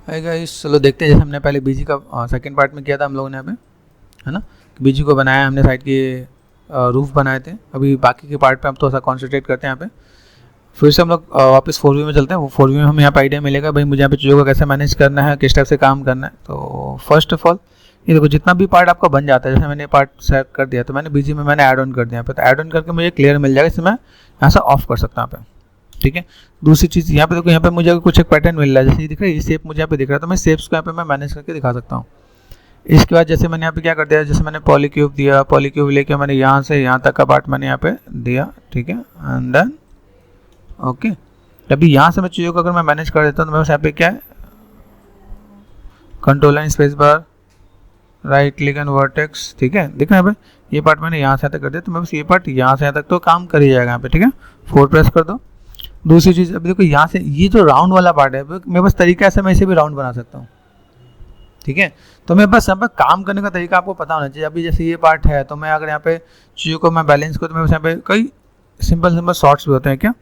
है गाइस, चलो देखते हैं। जैसे हमने पहले बीजी का सेकंड पार्ट में किया था हम लोगों ने यहाँ पे, है ना, बीजी को बनाया हमने, साइड के रूफ बनाए थे। अभी बाकी के पार्ट पे हम थोड़ा सा कॉन्सेंट्रेट करते हैं। यहाँ पे फिर से हम लोग वापस 4V में चलते हैं। वो 4V में हमें यहाँ पे आइडिया मिलेगा भाई मुझे यहाँ पे चीज़ों को कैसे मैनेज करना है, किस टाइप से काम करना है। तो फर्स्ट ऑफ ऑल ये देखो, जितना भी पार्ट आपका बन जाता है, जैसे मैंने पार्ट सेलेक्ट कर दिया तो मैंने बीजी में मैंने ऐड ऑन कर दिया यहाँ पे, तो ऐड ऑन करके मुझे क्लियर मिल जाएगा, इससे मैं यहाँ से ऑफ कर सकता हूँ यहाँ पे। ठीक है, दूसरी चीज़ यहाँ पे देखो, यहाँ पे मुझे कुछ एक पैटर्न मिल रहा है, जैसे ये दिख रहा है, ये शेप मुझे यहाँ पे दिख रहा है, तो मैं शेप्स को यहाँ पे मैं मैनेज करके दिखा सकता हूँ। इसके बाद जैसे मैंने यहाँ पे क्या कर दिया, जैसे मैंने पॉलीक्यूब दिया, पॉलीक्यूब लेके मैंने यहाँ से यहाँ तक का पार्ट मैंने यहाँ पे दिया। ठीक है, एंड देन ओके, अभी यहाँ से मैं चीज़ों को अगर मैं मैनेज कर देता हूँ तो मैं बस यहाँ पे क्या है, control and space bar, right click and vertex. ठीक है, दिख रहा है भाई, ये पार्ट मैंने यहाँ से यहाँ तक कर दिया, तो मैं बस ये पार्ट यहाँ से यहाँ तक तो काम कर ही जाएगा यहाँ पे। ठीक है, 4 प्रेस कर दो। दूसरी चीज़, अभी देखो यहाँ से ये जो राउंड वाला पार्ट है, मैं बस तरीका से मैं इसे भी राउंड बना सकता हूँ। ठीक है, तो मैं बस यहाँ पर काम करने का तरीका आपको पता होना चाहिए। अभी जैसे ये पार्ट है, तो मैं अगर यहाँ पे चीज़ों को मैं बैलेंस करूँ तो मैं बस यहाँ पे कई सिंपल शॉर्ट्स भी होते हैं क्या,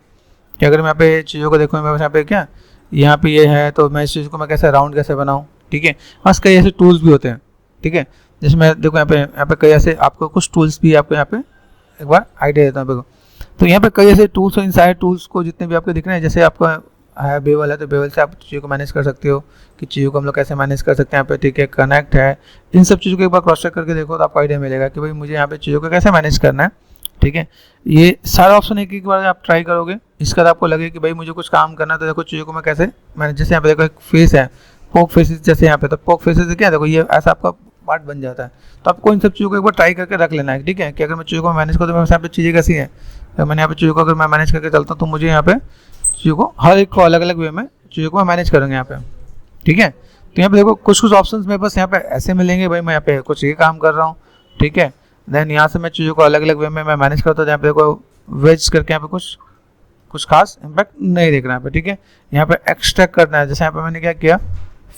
कि अगर मैं यहाँ पे चीज़ों को देखूँ, मैं बस यहाँ पे क्या, यहाँ पे ये है, तो मैं इस चीज़ को मैं कैसे राउंड कैसे बनाऊँ। ठीक है, बस कई ऐसे टूल्स भी होते हैं। ठीक है, जैसे मैं देखो यहाँ पे कई ऐसे आपको कुछ टूल्स भी आपको यहाँ पे एक बार आइडिया देता हूँ। देखो, तो यहाँ पे कई ऐसे टूल्स और इन सारे टूल्स को जितने भी आपको दिख रहे हैं, जैसे आपका है बेवल है, तो बेवल से आप चीज़ों को मैनेज कर सकते हो कि चीज़ों को हम लोग कैसे मैनेज कर सकते हैं यहाँ पे। ठीक है, कनेक्ट है, इन सब चीज़ों को एक बार क्रॉस चेक करके देखो तो आपको आइडिया मिलेगा कि भाई मुझे यहाँ पे चीज़ों को कैसे मैनेज करना है। ठीक है, ये सारा ऑप्शन एक बार आप ट्राई करोगे, इसके बाद आपको लगे कि भाई मुझे कुछ काम करना है, तो देखो चीज़ों को मैं कैसे मैनेज, जैसे यहाँ पे देखो एक फेस है, पोक फेसेस, जैसे यहाँ पे, तो पोक फेसेस क्या देखो, ये ऐसा आपका पार्ट बन जाता है। तो आपको इन सब चीज़ों को एक बार ट्राई करके रख लेना है। ठीक है, कि अगर मैं चीज़ों को मैनेज करूँ तो मेरे यहाँ पे चीज़ें कैसी हैं, मैंने यहाँ पे चीज़ों को अगर मैं मैनेज करके चलता हूँ तो मुझे यहाँ पे चीज़ों को हर एक को अलग अलग वे में चीज़ों को मैं मैनेज करूँगा यहाँ पे। ठीक है, तो यहाँ पे देखो कुछ ऑप्शंस मेरे पास यहाँ पे ऐसे मिलेंगे, भाई मैं यहाँ पे कुछ ये काम कर रहा हूँ। ठीक है, देन यहाँ से मैं चीज़ों को अलग अलग वे में मैं मैनेज करता हूँ। यहाँ पे देखो वेज करके यहाँ पे कुछ खास इम्पैक्ट नहीं देख रहा है यहाँ पे। ठीक है, यहाँ पे एक्सट्रैक्ट करना है, जैसे यहाँ पे मैंने क्या किया,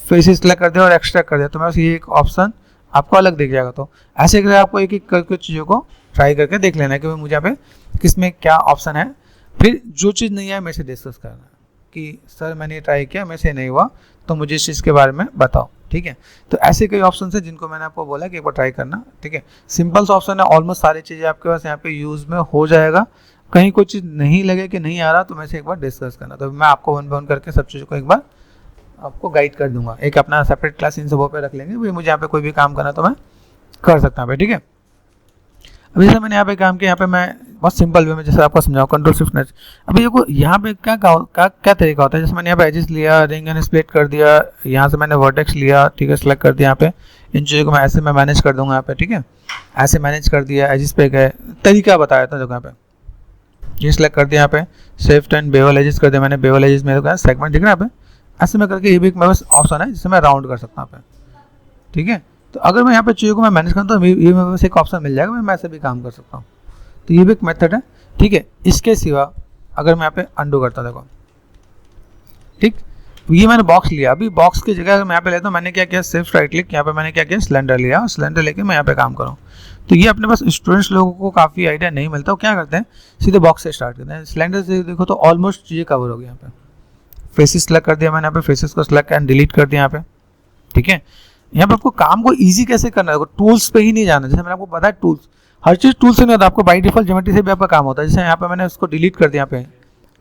फेसेस सेलेक्ट कर दिया और एक्सट्रैक्ट कर दिया, तो मैं बस ये एक ऑप्शन आपको अलग दिख जाएगा। तो ऐसे करके आपको एक एक करके चीज़ों को ट्राई करके देख लेना है कि भाई मुझे यहाँ पे किस में क्या ऑप्शन है। फिर जो चीज़ नहीं है मेरे से डिस्कस करना है कि सर मैंने ट्राई किया, मेरे से नहीं हुआ, तो मुझे इस चीज़ के बारे में बताओ। ठीक है, तो ऐसे कई ऑप्शन है जिनको मैंने आपको बोला कि एक बार ट्राई करना। ठीक है, सिंपल सा ऑप्शन है, ऑलमोस्ट सारी चीज़ें आपके पास यहाँ पे यूज़ में हो जाएगा। कहीं कोई चीज़ नहीं लगे कि नहीं आ रहा तो मैं से एक बार डिस्कस करना, तो मैं आपको वन बाय वन करके सब चीज़ों को एक बार आपको गाइड कर दूंगा। एक अपना सेपरेट क्लास इन सबों पे रख लेंगे, भाई मुझे यहाँ पे कोई भी काम करना तो मैं कर सकता हूँ भाई। ठीक है, अभी जैसे मैंने यहाँ पे काम किया, यहाँ पे मैं बहुत सिंपल वे में जैसे आपको समझाऊँ, कंट्रोल शिफ्ट नेच। अभी देखो यहाँ पे क्या तरीका होता है, जैसे मैंने यहाँ पे एजेस लिया, रिंग एंड स्प्लिट कर दिया, यहाँ से मैंने वर्टेक्स लिया। ठीक है, सेलेक्ट कर दिया, यहाँ पे इन चीज़ों को मैं ऐसे मैं मैनेज कर दूंगा यहाँ पे। ठीक है, ऐसे मैनेज कर दिया, एजेस पे गए, तरीका बताया था। देखो यहाँ पे ये सेलेक्ट कर दिया, यहाँ पे शिफ्ट एंड बेवल एजेस कर दिया मैंने, बेवल एजेस में देखो सेगमेंट दिख रहा है यहाँ पे, ऐसे में करके ये भी मेरे पास ऑप्शन है जिससे मैं राउंड कर सकता हूँ यहाँ पे। ठीक है, तो अगर मैं यहाँ पे चीज़ों को मैं मैनेज करता हूँ तो ये मेरे पास एक ऑप्शन मिल जाएगा, मैं ऐसे भी काम कर सकता हूँ। तो ये भी एक मेथड है। ठीक है, इसके सिवा अगर मैं यहाँ पे अंडू करता हूँ, देखो ठीक, ये मैंने बॉक्स लिया, अभी बॉक्स की जगह अगर मैं यहाँ पे लेता हूँ, मैंने क्या किया, सिर्फ राइट क्लिक, यहाँ पे मैंने क्या किया, सिलेंडर लिया, और सिलेंडर लेके मैं यहाँ पे काम करूँ। तो ये अपने पास स्टूडेंट्स लोगों को काफ़ी आइडिया नहीं मिलता, वो क्या करते हैं, सीधे बॉक्स से स्टार्ट करते हैं। सिलेंडर से देखो तो ऑलमोस्ट चीज़ें कवर हो गई। यहाँ पे फेसेस सेलेक्ट कर दिया मैंने, यहाँ पे फेसेस को सेलेक्ट एंड डिलीट कर दिया यहाँ पे। ठीक है, यहाँ पे आपको काम को ईजी कैसे करना है, टूल्स पे ही नहीं जाना, जैसे मैंने आपको बताया टूल्स, हर चीज़ टूल से नहीं होता, आपको बाई डिफॉल्ट ज्योमेट्री से भी आपका काम होता है। जैसे यहाँ पे मैंने उसको डिलीट कर दिया यहाँ पे।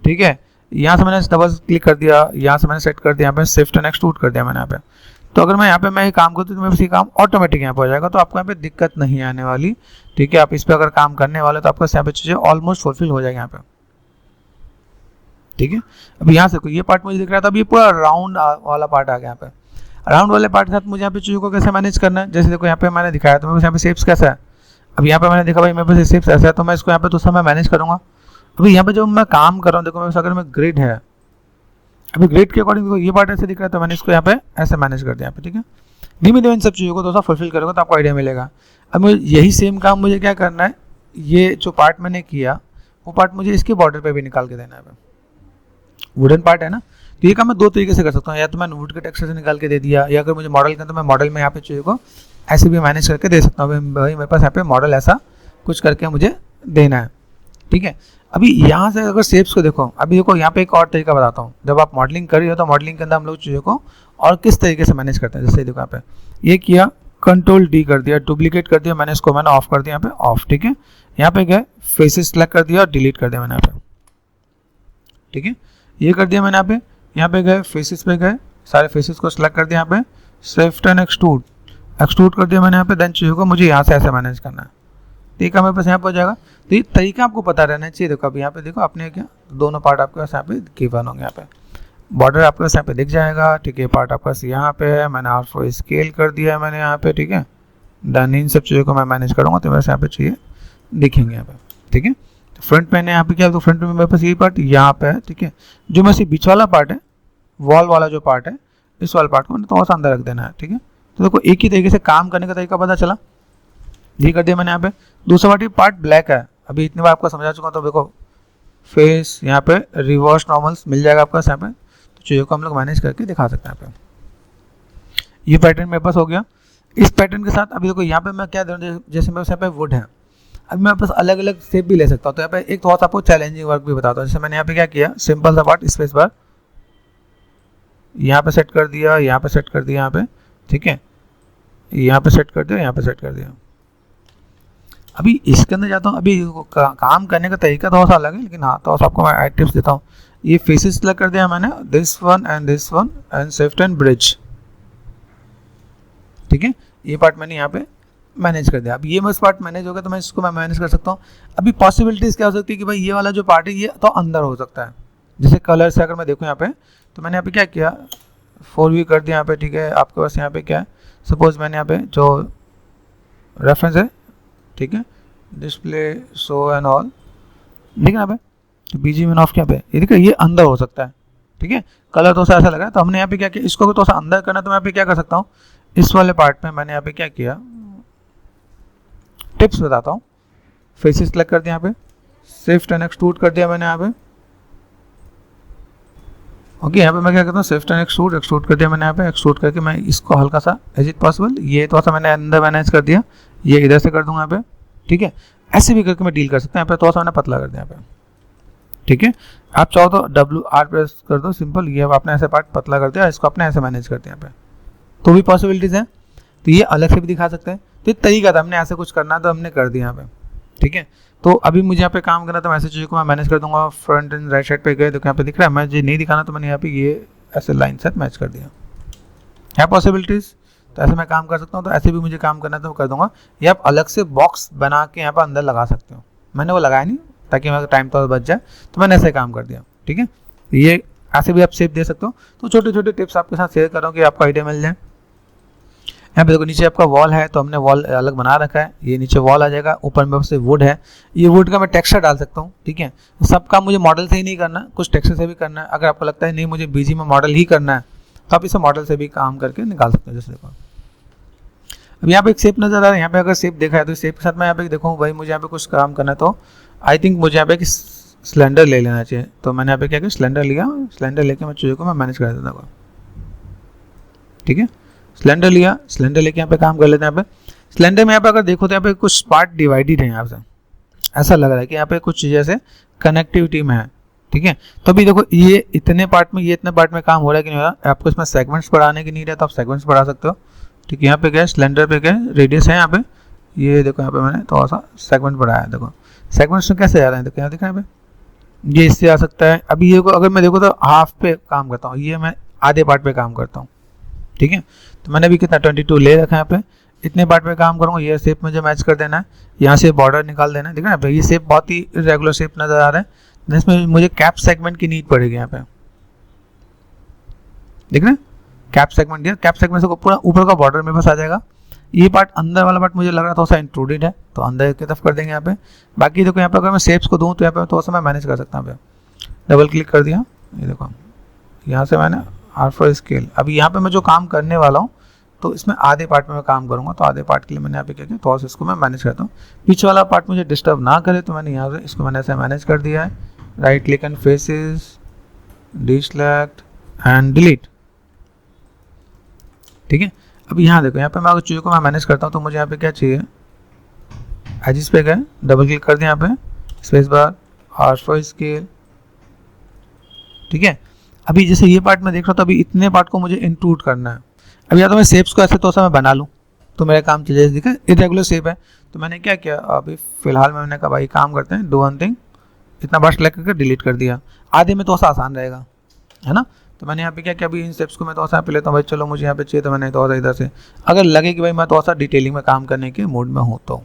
ठीक है, यहाँ से मैंने डबल क्लिक कर दिया, यहाँ से मैंने सेट कर दिया यहाँ पे, शिफ्ट एंड एक्सट्रूड कर दिया मैंने यहाँ पे। तो अगर मैं यहाँ पे मैं काम करती हूँ तो मेरे पास काम ऑटोमेटिक यहाँ पे हो जाएगा, तो आपको यहाँ पे दिक्कत नहीं आने वाली। ठीक है, आप इस पर अगर काम करने वाले तो आपको यहाँ पे चीज़ें ऑलमोस्ट फुलफिल हो जाएगी यहाँ पे। ठीक है, अब यहाँ से ये पार्ट मुझे दिख रहा था, अभी पूरा राउंड वाला पार्ट आ गया यहाँ पे। राउंड वाले पार्ट के साथ मुझे यहाँ पे चीज़ों को कैसे मैनेज करना है, जैसे देखो यहाँ पे मैंने दिखाया, तो मेरे पास यहाँ पे शेप्स कैसा है। अब यहाँ पे मैंने देखा भाई मेरे पास शेप्स ऐसा है, तो मैं इसको यहाँ पे तो समय मैनेज करूँगा। अभी यहाँ पे जब मैं काम कर रहा हूँ, देखो मेरे पास अगर मैं ग्रिड है, अभी ग्रिड के अकॉर्डिंग देखो ये पार्ट ऐसे दिख रहा है, तो मैंने इसको यहाँ पे ऐसे मैनेज कर दिया यहाँ पे। ठीक है, धीमे धीमे इन सब चीज़ों को थोड़ा सा फुलफिल करोगे तो आपको आइडिया मिलेगा। अब मुझे यही सेम काम मुझे क्या करना है, ये जो पार्ट मैंने किया वो पार्ट मुझे इसके बॉर्डर पे भी निकाल के देना है। वुडन पार्ट है ना, तो ये काम मैं दो तरीके से कर सकता हूँ, या तो मैं वुड के टेक्सचर से निकाल के दे दिया, या अगर मुझे मॉडल करना तो मैं मॉडल में यहाँ पे चीज़ों को ऐसे भी मैनेज करके दे सकता हूँ। भाई मेरे पास यहाँ पे मॉडल ऐसा कुछ करके मुझे देना है। ठीक है, अभी यहाँ से अगर शेप्स को देखो, अभी देखो यहाँ पे एक और तरीका बताता हूँ। जब आप मॉडलिंग कर रही हो तो मॉडलिंग के अंदर हम लोग चीज़ों को और किस तरीके से मैनेज करते हैं। जैसे देखो यहाँ पे ये किया, कंट्रोल डी कर दिया, डुप्लीकेट कर दिया, मैंने इसको मैंने ऑफ कर दिया यहाँ पे ऑफ, ठीक है। यहाँ पे गए फेसेस सेलेक्ट कर दिया और डिलीट कर दिया मैंने यहाँ पे, ठीक है। ये कर दिया मैंने यहाँ पे गए फेसेस पे गए, सारे फेसेस को सिलेक्ट कर दिया, यहाँ पे शिफ्ट एंड एक्सट्रूड कर दिया मैंने यहाँ पे। देन चीज़ों को मुझे यहाँ से ऐसे मैनेज करना है, ठीक है, मेरे पास यहाँ पर हो जाएगा। तो ये तरीका आपको पता रहना चाहिए। देखो अभी यहाँ पे देखो आपने क्या दोनों पार्ट आपके पास यहाँ पे गिवन होंगे, यहाँ पे बॉर्डर आपके पास यहाँ पे दिख जाएगा, ठीक है। पार्ट आपके पास यहाँ पे है, मैंने R4 स्केल कर दिया है मैंने यहाँ पे, ठीक है। डन, इन सब चीज़ों को मैं मैनेज करूँगा तो मेरे यहाँ पे चाहिए दिखेंगे यहाँ पे, ठीक है। तो फ्रंट मैंने यहाँ पे क्या, तो फ्रंट में मेरे पास ये पार्ट यहाँ पे है, ठीक है। जो मेरे से बीच वाला पार्ट है, वॉल वाला जो पार्ट है, इस वाले पार्ट को मैंने थोड़ा सा अंदर रख देना है, ठीक है। तो देखो एक ही तरीके से काम करने का तरीका पता चला, ये कर दिया मैंने यहाँ पे। दूसरा पार्ट ब्लैक है, अभी इतनी बार आपको समझा चुका हूँ। तो देखो फेस यहाँ पे रिवर्स नॉर्मल्स मिल जाएगा आपका यहाँ पे, तो चीज़ों को हम लोग मैनेज करके दिखा सकते हैं यहाँ पे। ये पैटर्न मेरे पास हो गया। इस पैटर्न के साथ अभी देखो यहाँ पे मैं क्या दे रहा हूँ, जैसे मेरे पास यहाँ पे वुड है, अभी मेरे पास अलग अलग शेप भी ले सकता हूँ। तो यहाँ पे एक थोड़ा सा आपको चैलेंजिंग वर्क भी बताता हूँ। जैसे मैंने यहाँ पे क्या किया, सिंपल सा पार्ट स्पेस बार यहाँ पे सेट कर दिया, यहाँ पे सेट कर दिया, यहाँ पे, ठीक है, यहाँ पे सेट कर दिया, यहाँ पे सेट कर दिया। अभी इसके अंदर जाता हूँ, अभी काम करने का तरीका थोड़ा सा अलग है, लेकिन हाँ तो आपको मैं टिप्स देता हूँ। ये फेसेस सेलेक्ट कर दिया मैंने, this one and shift and bridge, ठीक है। ये पार्ट मैंने यहाँ पे मैनेज कर दिया। अब ये बस पार्ट मैनेज हो गया तो मैं इसको मैनेज कर सकता हूँ। अभी पॉसिबिलिटीज क्या हो सकती है कि भाई ये वाला जो पार्ट है ये तो अंदर हो सकता है। जैसे कलर से अगर मैं देखूँ यहाँ पे, तो मैंने यहाँ पे क्या किया, 4V कर दिया यहाँ पे, ठीक है। आपके पास यहाँ पे क्या है, सपोज मैंने यहाँ पे जो रेफरेंस है, ठीक है, डिस्प्ले शो एंड ऑल, ठीक है यहाँ पे BG मैन ऑफ क्या पे, ये देखिए ये अंदर हो सकता है, ठीक है। कलर तो ऐसा लग रहा है, तो हमने यहाँ पे क्या किया, इसको तो अंदर करना, तो मैं यहाँ पे क्या कर सकता हूँ, इस वाले पार्ट में मैंने यहाँ पे क्या किया, टिप्स बताता हूँ। फेसेस सेलेक्ट कर दिया, यहाँ पे शिफ्ट एंड एक्सट्रूड कर दिया मैंने यहाँ पे, ओके। यहाँ पे मैं क्या करता हूँ, शिफ्ट एंड एक्सट्रूड कर दिया मैंने यहाँ पे। एक्सट्रूड करके मैं इसको हल्का सा एज इट पॉसिबल, ये थोड़ा सा मैंने अंदर मैनेज कर दिया, ये इधर से कर दूंगा यहाँ पे, ठीक है। ऐसे भी करके मैं डील कर सकता हूँ। यहाँ पे थोड़ा सा मैंने पतला कर दिया यहाँ पे, ठीक है। आप चाहो तो WR प्रेस कर दो, सिंपल, ये आपने ऐसे पार्ट पतला कर दिया, इसको आपने ऐसे मैनेज कर दिया यहाँ पे, तो भी पॉसिबिलिटीज़ हैं। तो ये अलग से भी दिखा सकते हैं। तो ये तरीका था, हमने ऐसे कुछ करना तो हमने कर दिया यहाँ पे, ठीक है। तो अभी मुझे यहाँ पे काम करना, तो ऐसे चीज़ों को मैं मैनेज कर दूंगा। फ्रंट एंड राइट साइड पे गए तो यहाँ पे दिख रहा है, मुझे नहीं दिखाना तो मैंने यहाँ पे ये ऐसे लाइन सेट मैच कर दिया। है पॉसिबिलिटीज़, तो ऐसे मैं काम कर सकता हूँ। तो ऐसे भी मुझे काम करना तो कर दूंगा। ये आप अलग से बॉक्स बना के यहाँ पर अंदर लगा सकते हो, मैंने वो लगाया नहीं ताकि मेरा टाइम तो बच जाए, तो मैंने ऐसे काम कर दिया, ठीक है। ये ऐसे भी आप शेप दे सकते हो। तो छोटे छोटे टिप्स आपके साथ शेयर कर रहा हूँ कि आपको आइडिया मिल जाए। यहाँ पे देखो नीचे आपका वॉल है, तो हमने वॉल अलग बना रखा है, ये नीचे वॉल आ जाएगा। ऊपर में से वुड है, ये वुड का मैं टेक्सचर डाल सकता हूँ, ठीक है। सब काम मुझे मॉडल से ही नहीं करना, कुछ टेक्सचर से भी करना है। अगर आपको लगता है नहीं मुझे BG में मॉडल ही करना है, तो आप इसे मॉडल से भी काम करके निकाल सकते हो। जैसे देखो अब यहाँ पे एक शेप नजर आ रहा है, यहाँ पे अगर शेप देखा है तो शेप के साथ मैं यहाँ पे देखूँ भाई मुझे यहाँ पे कुछ काम करना है, तो आई थिंक मुझे यहाँ पे सिलेंडर ले लेना चाहिए। तो मैंने यहाँ पे क्या किया, सिलेंडर लिया, सिलेंडर लेके मैं चीज़ों को मैं मैनेज कर देता हूँ, ठीक है। सिलेंडर लिया, सिलेंडर लेके यहाँ पे काम कर लेते हैं। यहाँ पे सिलेंडर में यहाँ पे अगर देखो तो यहाँ पे कुछ पार्ट डिवाइडेड है, यहाँ से ऐसा लग रहा है कि यहाँ पे कुछ चीज़ें से कनेक्टिविटी में है, ठीक है। तो अभी देखो ये इतने पार्ट में, ये इतने पार्ट में काम हो रहा है कि नहीं हो रहा। आपको इसमें सेगमेंट्स बढ़ाने की नीड है तो आप सेगमेंट्स बढ़ा सकते हो, ठीक है। यहाँ पे गए, सिलेंडर पे गए, रेडियस है यहाँ पे, ये देखो यहाँ पे मैंने थोड़ा सा सेगमेंट बढ़ाया है। देखो सेगमेंट्स में कैसे जा रहे हैं, देखो यहाँ देखा यहाँ पे, ये इससे आ सकता है। अभी ये को अगर मैं देखो तो हाफ पे काम करता हूँ, ये मैं आधे पार्ट पे काम करता हूँ, ठीक है। तो मैंने भी कितना 22 ले रखा है यहाँ पे। इतने पार्ट पे काम करूँगा, ये शेप मुझे मैच कर देना है, यहाँ से बॉर्डर निकाल देना है, देखा ना। ये शेप बहुत ही रेगुलर शेप नजर आ रहा है, इसमें मुझे कैप सेगमेंट की नीड पड़ेगी यहाँ पे, देख रहे हैं, कैप सेगमेंट दिया। कैप सेगमेंट से पूरा ऊपर का बॉर्डर मेरे पास आ जाएगा। ये पार्ट अंदर वाला पार्ट मुझे लग रहा था थोड़ा सा इंक्लूडेड है, तो अंदर की तरफ कर देंगे यहाँ पे। बाकी देखो यहाँ पे अगर मैं शेप्स को दूँ तो यहाँ पे थोड़ा सा मैं मैनेज कर सकता हूँ। डबल क्लिक कर दिया, ये देखो यहाँ से मैंने R4 स्केल। अभी यहाँ पे मैं जो काम करने वाला हूँ तो इसमें आधे पार्ट में मैं काम करूँगा, तो आधे पार्ट के लिए मैंने यहाँ पे क्या किया, थोड़ा सा इसको मैं मैनेज करता हूँ। पीछे वाला पार्ट मुझे डिस्टर्ब ना करे तो मैंने यहाँ से इसको मैंने ऐसे मैनेज कर दिया है। Right click and faces, deselect and delete, ठीक है। अब यहाँ देखो, यहाँ पे मैं अगर चीज़ों को मैं मैनेज करता हूँ तो मुझे यहाँ पे क्या चाहिए, एजिस पे गए, डबल क्लिक कर दिया, यहाँ पे स्पेस बार, R4 स्केल, ठीक है। अभी जैसे ये पार्ट मैं देख रहा हूँ, तो अभी इतने पार्ट को मुझे इंक्लूड करना है। अभी या तो मैं शेप्स को ऐसे तो मैं बना लूँ तो मेरा काम चल जाए। देखा इरेगुलर शेप है, तो मैंने क्या किया, अभी फिलहाल मैंने कहा भाई काम करते हैं, डू वन थिंग, इतना बार सेलेक्ट करके डिलीट कर दिया। आधे में तो ऐसा आसान रहेगा, है ना। तो मैंने यहाँ पे क्या किया, अभी इन स्टेप्स को मैं तो पे लेता हूँ भाई, चलो मुझे यहाँ पे चाहिए, तो मैंने तो इधर से अगर लगे कि भाई मैं तो डिटेलिंग में काम करने के मूड में हूँ तो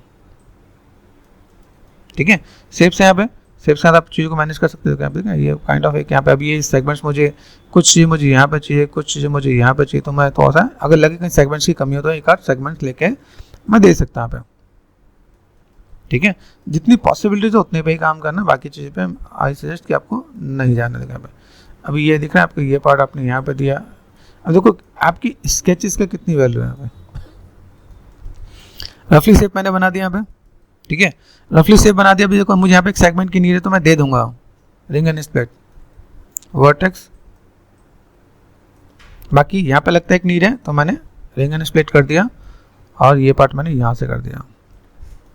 ठीक है। शेप्स है यहाँ पे, शेप्स के साथ आप चीज़ों को मैनेज कर सकते हो। यहाँ पे ये काइंड ऑफ एक यहाँ पे अभी ये सेगमेंट्स मुझे कुछ चीज़ मुझे यहाँ पे चाहिए, कुछ चीज़ें मुझे यहाँ पे चाहिए, तो मैं तो अगर लगे कहीं सेगमेंट्स की कमी हो तो एक आध सेगमेंट्स लेके मैं दे सकता हूँ यहाँ पे, ठीक है। जितनी पॉसिबिलिटीज है उतने पे ही काम करना, बाकी चीज़ पे आई सजेस्ट कि आपको नहीं जाना देगा पे। अभी ये दिख रहा है आपको, ये पार्ट आपने यहाँ पे दिया। अब देखो आपकी स्केचेस का कितनी वैल्यू है यहाँ पे, रफली शेप मैंने बना दिया यहाँ पे, ठीक है। रफली शेप बना दिया। अभी देखो मुझे यहाँ पे एक सेगमेंट की नीड है, तो मैं दे दूंगा रिंग एंड स्प्लिट वर्टेक्स। बाकी यहाँ पे लगता है एक नीड है, तो मैंने रिंग एंड स्प्लिट कर दिया, और ये पार्ट मैंने यहाँ से कर दिया।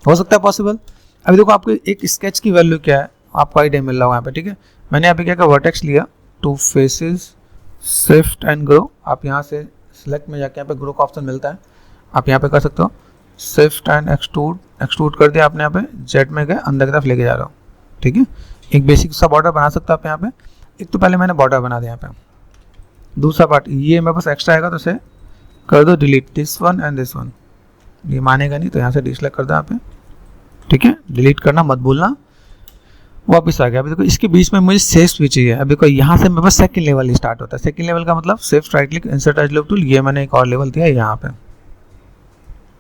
हो सकता है पॉसिबल। अभी देखो आपको एक स्केच की वैल्यू क्या है, आपको आइडिया मिल रहा होगा यहाँ पे, ठीक है। मैंने यहाँ पे क्या किया, वर्टेक्स लिया, two faces, shift and grow. आप यहाँ से सिलेक्ट में जाके यहाँ पे ग्रो का ऑप्शन मिलता है, आप यहाँ पे कर सकते हो। शिफ्ट एंड एक्सट्रूड कर दिया आपने, यहाँ पे जेड में गए, अंदर की तरफ लेके जा रहा हूँ, ठीक है। एक बेसिक सा बॉर्डर बना सकते हो आप यहाँ पे। एक तो पहले मैंने बॉर्डर बना दिया यहाँ पे। दूसरा पार्ट ये मेरे पास एक्स्ट्रा आएगा, तो इसे कर दो delete, this one and this one. ये मानेगा नहीं, तो यहाँ से डिसलाइक कर दो यहाँ पे, ठीक है। डिलीट करना मत भूलना। वापस आ गया। अभी देखो इसके बीच में मुझे शेप्स भी चाहिए। अभी देखो यहाँ से मेरे पास सेकंड लेवल स्टार्ट होता है। सेकंड लेवल का मतलब shift right click, insert as tool, ये मैंने एक और लेवल दिया यहाँ पे,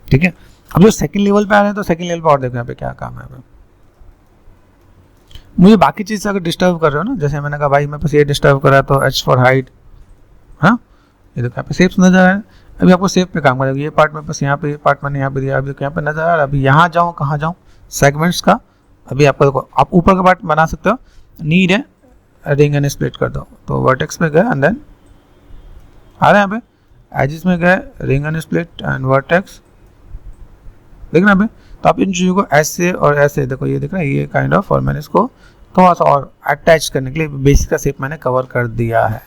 ठीक है। अब जो सेकंड लेवल पे आ रहे हैं, तो सेकंड लेवल पे और देखो यहाँ पे क्या काम है। मुझे बाकी चीज़ से अगर डिस्टर्ब कर रहे हो ना, जैसे मैंने कहा भाई मेरे पास ये डिस्टर्ब कर रहा है, तो एच फॉर हाइट, हाँ ये देखो यहाँ पे शेप्स नजर आ रहे हैं। अभी आपको शेप पे काम करेगा। ये पार्ट मेरे पास यहाँ पे, ये पार्ट मैंने यहाँ पे दिया, अभी देखो यहाँ पे नजर आ रहा है। अभी यहाँ जाऊँ, कहाँ जाऊँ, सेगमेंट्स का। अभी आपको देखो, आप ऊपर का पार्ट बना सकते हो, नीड है रिंग एंड स्प्लिट कर दो, तो वर्टेक्स में गए एंड देन आ रहे हैं यहाँ पे, एजिस में गए, ring and split and vertex, देखना यहाँ पे। तो आप इन चीज़ों को ऐसे और ऐसे देखो, ये दिख रहा है, ये काइंड ऑफ, और मैंने इसको थोड़ा सा और अटैच करने के लिए बेसिक का शेप मैंने कवर कर दिया है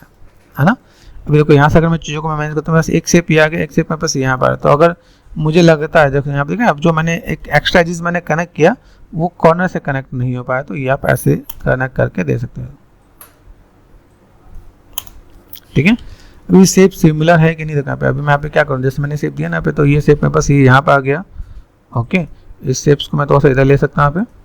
ना। अभी देखो यहाँ से अगर मैं चीज़ों को मैं मैनेज करता हूँ, बस एक शेप ये आ गया, एक शेप मेरे पास यहाँ पर। तो अगर मुझे लगता है, देखो यहाँ पे देखा, अब जो मैंने एक एक्स्ट्रा चीज़ मैंने कनेक्ट किया वो कॉर्नर से कनेक्ट नहीं हो पाया, तो ये आप ऐसे कनेक्ट करके दे सकते हो, ठीक है। अभी शेप सिमिलर है कि नहीं देखना पे। अभी मैं यहाँ पे क्या करूँ, जैसे मैंने शेप दिया ना पे, तो ये शेप मेरे पास ये यहाँ पर आ गया, ओके। इस शेप्स को मैं थोड़ा सा इधर ले सकता हूँ यहाँ पे।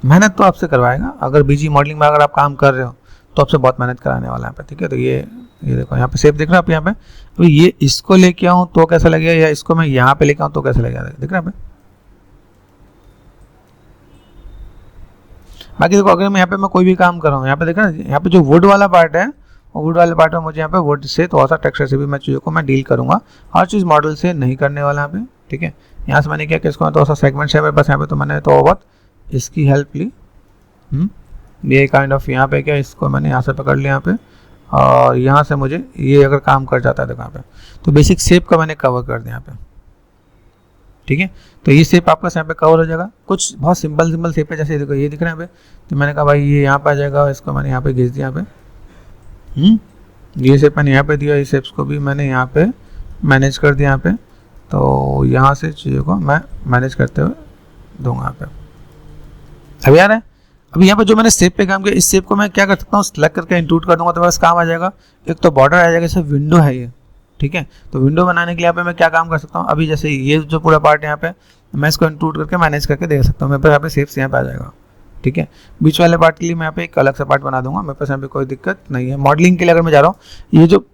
मेहनत तो आपसे करवाएगा, अगर बीजी मॉडलिंग में अगर आप काम कर रहे हो तो आपसे बहुत मेहनत कराने वाला है यहाँ पे, ठीक है। तो ये देखो यहाँ पे शेप देख रहे हो आप यहाँ पे। अभी ये इसको लेके आऊँ तो कैसा लगेगा, या इसको मैं यहाँ पे लेके आऊँ तो कैसा लगेगा, देख रहे हैं यहाँ पे। बाकी देखो अगर मैं यहाँ पे मैं कोई भी काम कर रहा हूँ, यहाँ पे देख रहे हैं, यहाँ पे जो वुड वाला पार्ट है, वो वुड वाले पार्ट में मुझे यहाँ पे वुड से थोड़ा सा टेक्सचर से भी मैं चीज़ों को मैं डील करूँगा। हर चीज़ मॉडल से नहीं करने वाला यहाँ पे, ठीक है। यहाँ से मैंने क्या किया, इसको थोड़ा सा सेगमेंट्स है मेरे पास यहाँ पे, तो मैंने तो बहुत इसकी हेल्प ली। ये काइंड ऑफ यहाँ पे क्या, इसको मैंने यहाँ से पकड़ लिया यहाँ पे, और यहाँ से मुझे ये अगर काम कर जाता है देखो यहाँ पे, तो बेसिक शेप का मैंने कवर कर दिया यहाँ पे, ठीक है। तो ये शेप आपका यहाँ पे कवर हो जाएगा। कुछ बहुत सिंपल शेप है, जैसे देखो ये दिख रहा है यहाँ पे, तो मैंने कहा भाई ये यहाँ पे आ जाएगा, इसको मैंने यहाँ पे घिस दिया यहाँ पे। ये शेप मैंने यहाँ पे दिया, इस शेप्स को भी मैंने यहाँ पे मैनेज कर दिया यहाँ पे। तो यहाँ से चीज़ों को मैं मैनेज करते हुए दूंगा यहाँ पे। अब यार है, अभी यहाँ पे जो मैंने शेप पे काम किया, इस शेप को मैं क्या कर सकता हूँ, सेलेक्ट करके इंक्लूड कर दूंगा, तो बस काम आ जाएगा। एक तो बॉर्डर आ जाएगा, जैसे विंडो है ये, ठीक है। तो विंडो बनाने के लिए यहाँ पे मैं क्या काम कर सकता हूँ, अभी जैसे ये जो पूरा पार्ट है यहाँ पे, मैं इसको इंक्लूड करके मैनेज करके दे सकता हूँ। मेरे पास यहाँ पे शेप्स यहाँ पे आ जाएगा, ठीक है। बीच वाले पार्ट के लिए मैं यहाँ पे एक अलग सा पार्ट बना दूंगा, मेरे पास यहाँ पे कोई दिक्कत नहीं है। मॉडलिंग के लिए अगर मैं जा रहा हूँ, ये जो